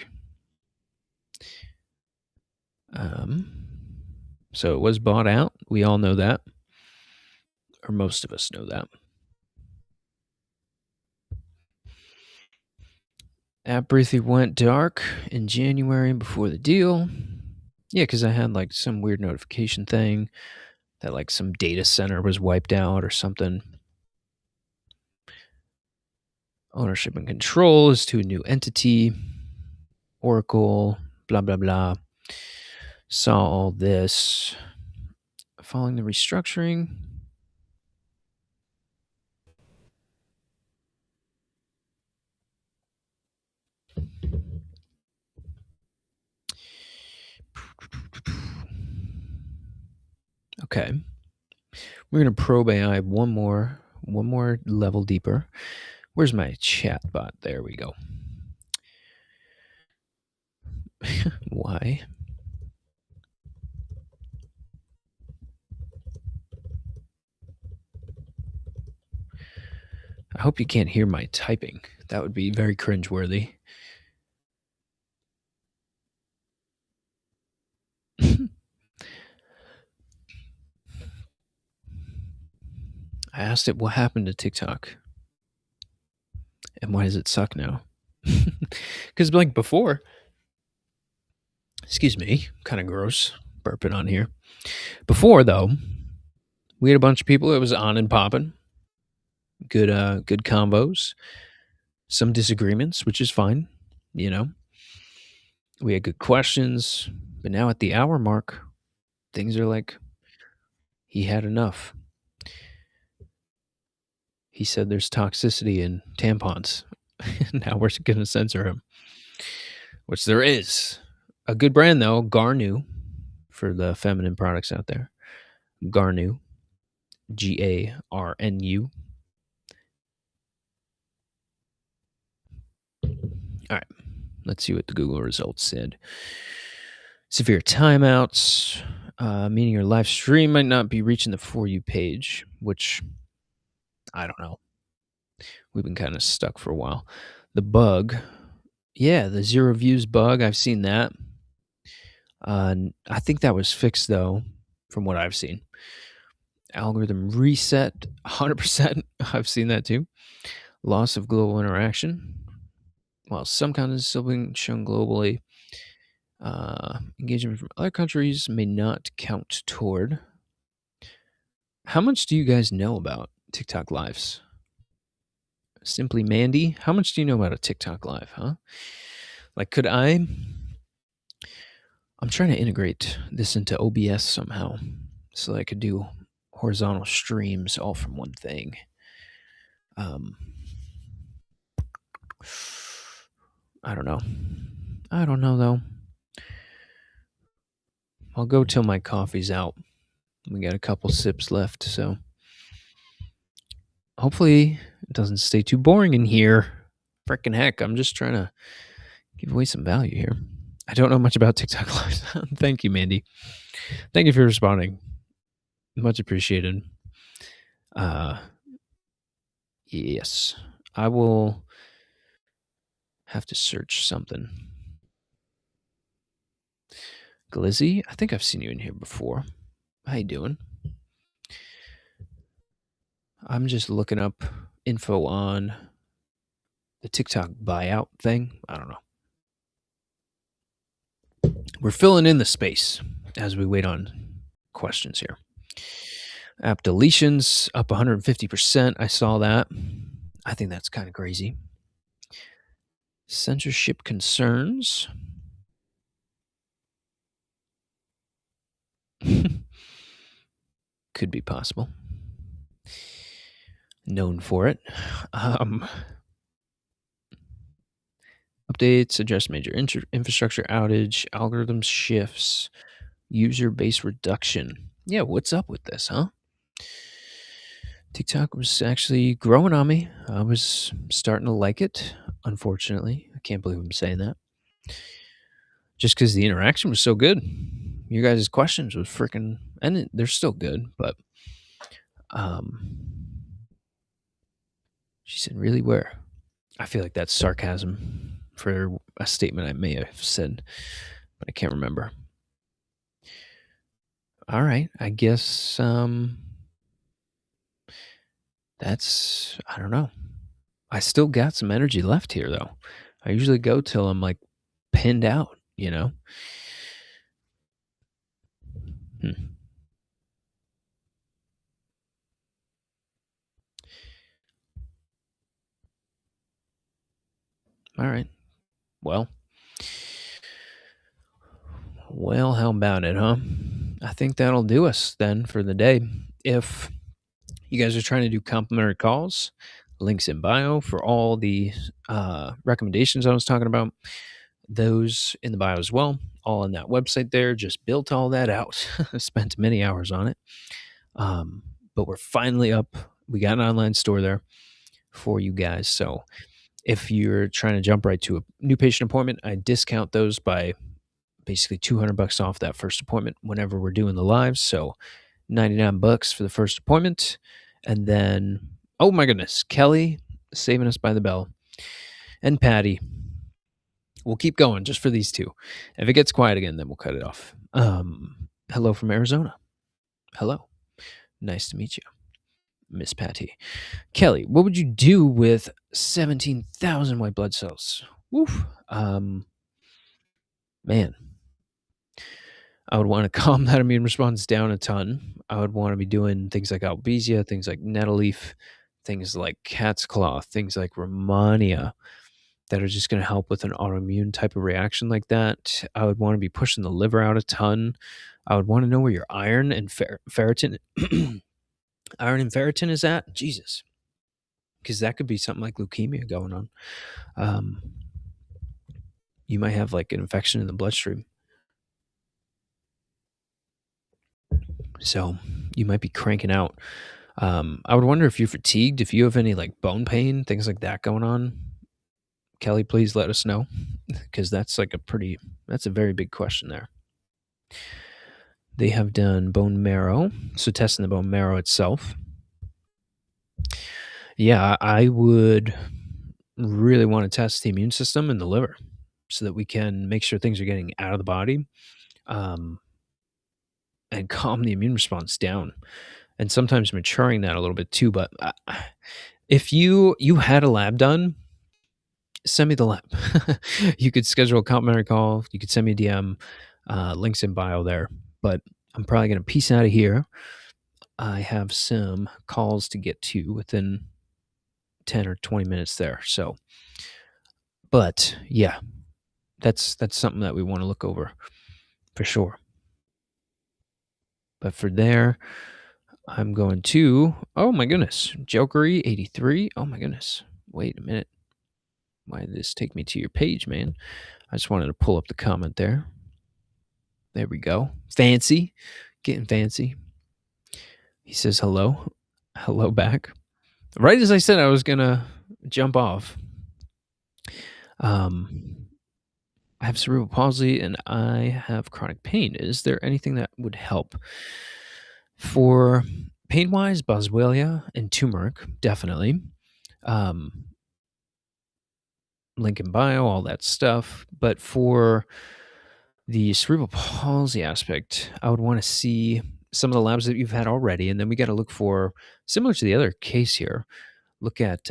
So it was bought out. We all know that. Or most of us know that. App briefly went dark in January before the deal. Yeah, because I had like some weird notification thing that like some data center was wiped out or something. Ownership and control is to a new entity. Oracle, blah, blah, blah. Saw all this. Following the restructuring. Okay. We're going to probe AI one more level deeper. Where's my chat bot? There we go. Why? I hope you can't hear my typing. That would be very cringeworthy. I asked it what happened to TikTok and why does it suck now? Because like before, excuse me, kind of gross burping on here. Before though, we had a bunch of people that was on and popping. Good combos. Some disagreements, which is fine. You know, we had good questions, but now at the hour mark, things are like he had enough. He said there's toxicity in tampons. Now we're going to censor him, which there is. A good brand, though, Garnu, for the feminine products out there. Garnu, Garnu. All right, let's see what the Google results said. Severe timeouts, meaning your live stream might not be reaching the For You page, which I don't know. We've been kind of stuck for a while. The bug, yeah, the 0 views bug, I've seen that. I think that was fixed, though, from what I've seen. Algorithm reset, 100%. I've seen that too. Loss of global interaction. While some content is still being shown globally, engagement from other countries may not count toward. How much do you guys know about TikTok lives? Simply Mandy, how much do you know about a TikTok live, huh? Like, could I'm trying to integrate this into OBS somehow so that I could do horizontal streams all from one thing. I don't know. I don't know, though. I'll go till my coffee's out. We got a couple sips left, so hopefully it doesn't stay too boring in here. Frickin' heck, I'm just trying to give away some value here. I don't know much about TikTok Lives. Thank you, Mandy. Thank you for responding. Much appreciated. Uh, yes, I will have to search something. Glizzy, I think I've seen you in here before. How you doing? I'm just looking up info on the TikTok buyout thing. I don't know. We're filling in the space as we wait on questions here. App deletions up 150%. I saw that. I think that's kind of crazy. Censorship concerns. Could be possible. Known for it. Updates, address major infrastructure outage, algorithm shifts, user base reduction. Yeah, what's up with this, huh? TikTok was actually growing on me. I was starting to like it, unfortunately. I can't believe I'm saying that. Just because the interaction was so good. You guys' questions was freaking, and they're still good, but she said, really, where? I feel like that's sarcasm for a statement I may have said, but I can't remember. All right, I guess that's, I don't know. I still got some energy left here, though. I usually go till I'm like pinned out, you know? Hmm. All right. Well, how about it, huh? I think that'll do us then for the day. If you guys are trying to do complimentary calls, links in bio for all the recommendations I was talking about. Those in the bio as well, all on that website there. Just built all that out. Spent many hours on it. But we're finally up. We got an online store there for you guys. So if you're trying to jump right to a new patient appointment, I discount those by basically $200 off that first appointment whenever we're doing the lives. So $99 for the first appointment. And then, oh my goodness, Kelly saving us by the bell, and Patty. We'll keep going just for these two. If it gets quiet again, then we'll cut it off. Hello from Arizona. Hello. Nice to meet you, Miss Patty. Kelly, what would you do with 17,000 white blood cells? Woof. Man, I would want to calm that immune response down a ton. I would want to be doing things like Albizia, things like nettle leaf, things like cat's claw, things like Romania that are just going to help with an autoimmune type of reaction like that. I would want to be pushing the liver out a ton. I would want to know where your iron and ferritin iron and ferritin is at. Jesus. Because that could be something like leukemia going on. You might have like an infection in the bloodstream. So you might be cranking out. I would wonder if you're fatigued, if you have any like bone pain, things like that going on. Kelly, please let us know, because that's like that's a very big question there. They have done bone marrow, so testing the bone marrow itself. Yeah, I would really want to test the immune system and the liver so that we can make sure things are getting out of the body, and calm the immune response down, and sometimes maturing that a little bit too. But if you had a lab done, send me the lab. You could schedule a complimentary call. You could send me a DM. Links in bio there. But I'm probably going to peace out of here. I have some calls to get to within 10 or 20 minutes there. So, but yeah, that's something that we want to look over for sure. But for there, I'm going to, oh my goodness, Jokery83. Oh my goodness. Wait a minute. Why did this take me to your page, man? I just wanted to pull up the comment there. There we go. Fancy. Getting fancy. He says hello. Hello back. Right as I said I was going to jump off. I have cerebral palsy and I have chronic pain. Is there anything that would help? For pain wise, boswellia and turmeric, definitely. Um, link in bio, all that stuff. But for the cerebral palsy aspect, I would want to see some of the labs that you've had already. And then we got to look for, similar to the other case here, look at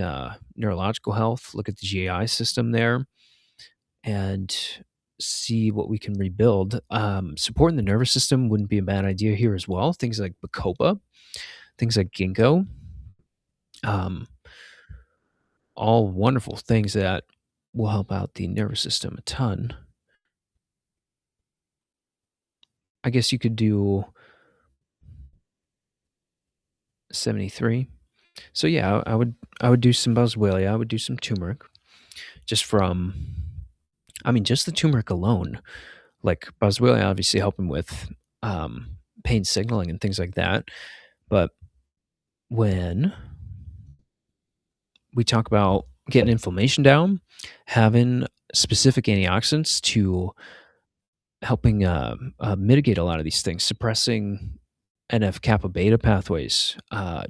neurological health, look at the GI system there, and see what we can rebuild. Supporting the nervous system wouldn't be a bad idea here as well. Things like Bacopa, things like ginkgo, um, all wonderful things that will help out the nervous system a ton. I guess you could do 73. So yeah, I would do some boswellia. I would do some turmeric, just from, I mean, just the turmeric alone. Like boswellia, obviously helping with pain signaling and things like that. But when we talk about getting inflammation down, having specific antioxidants to helping mitigate a lot of these things, suppressing NF kappa beta pathways,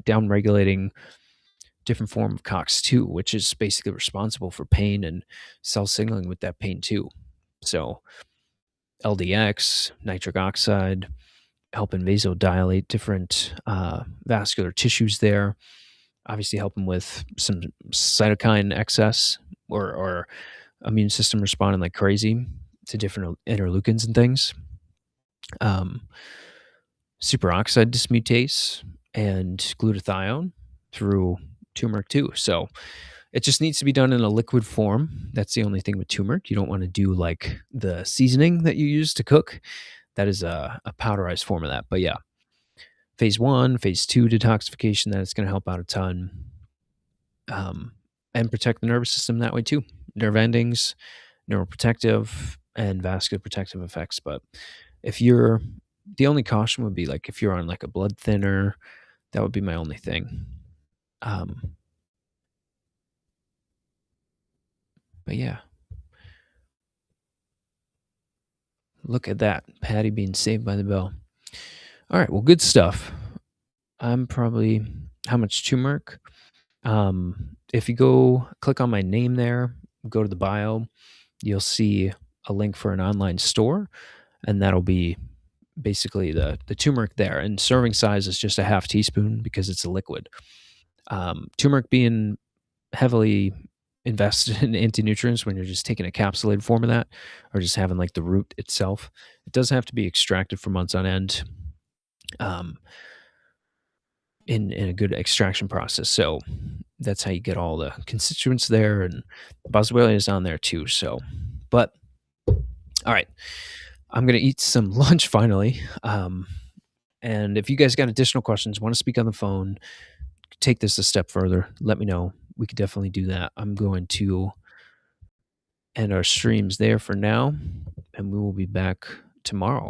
down regulating different form of COX2, which is basically responsible for pain and cell signaling with that pain too. So LDX, nitric oxide, helping vasodilate different vascular tissues there. Obviously, helping with some cytokine excess or immune system responding like crazy to different interleukins and things. Um, superoxide dismutase and glutathione through turmeric too. So it just needs to be done in a liquid form. That's the only thing with turmeric. You don't want to do like the seasoning that you use to cook. That is a powderized form of that. But yeah, phase one, phase two detoxification, that is going to help out a ton, um, and protect the nervous system that way too. Nerve endings, neuroprotective, and vascular protective effects. But if you're, the only caution would be like if you're on like a blood thinner, that would be my only thing. Um, but yeah, look at that. Patty being saved by the bell. All right, well, good stuff. I'm probably, how much turmeric? If you go click on my name there, go to the bio, you'll see a link for an online store, and that'll be basically the turmeric there. And serving size is just a half teaspoon because it's a liquid. Turmeric being heavily invested in anti-nutrients when you're just taking a capsulated form of that or just having like the root itself. It does have to be extracted for months on end, um, in a good extraction process. So that's how you get all the constituents there, and boswellia is on there too. So, but all right, I'm gonna eat some lunch finally. And if you guys got additional questions, want to speak on the phone, take this a step further, let me know. We could definitely do that. I'm going to end our streams there for now, and we will be back tomorrow.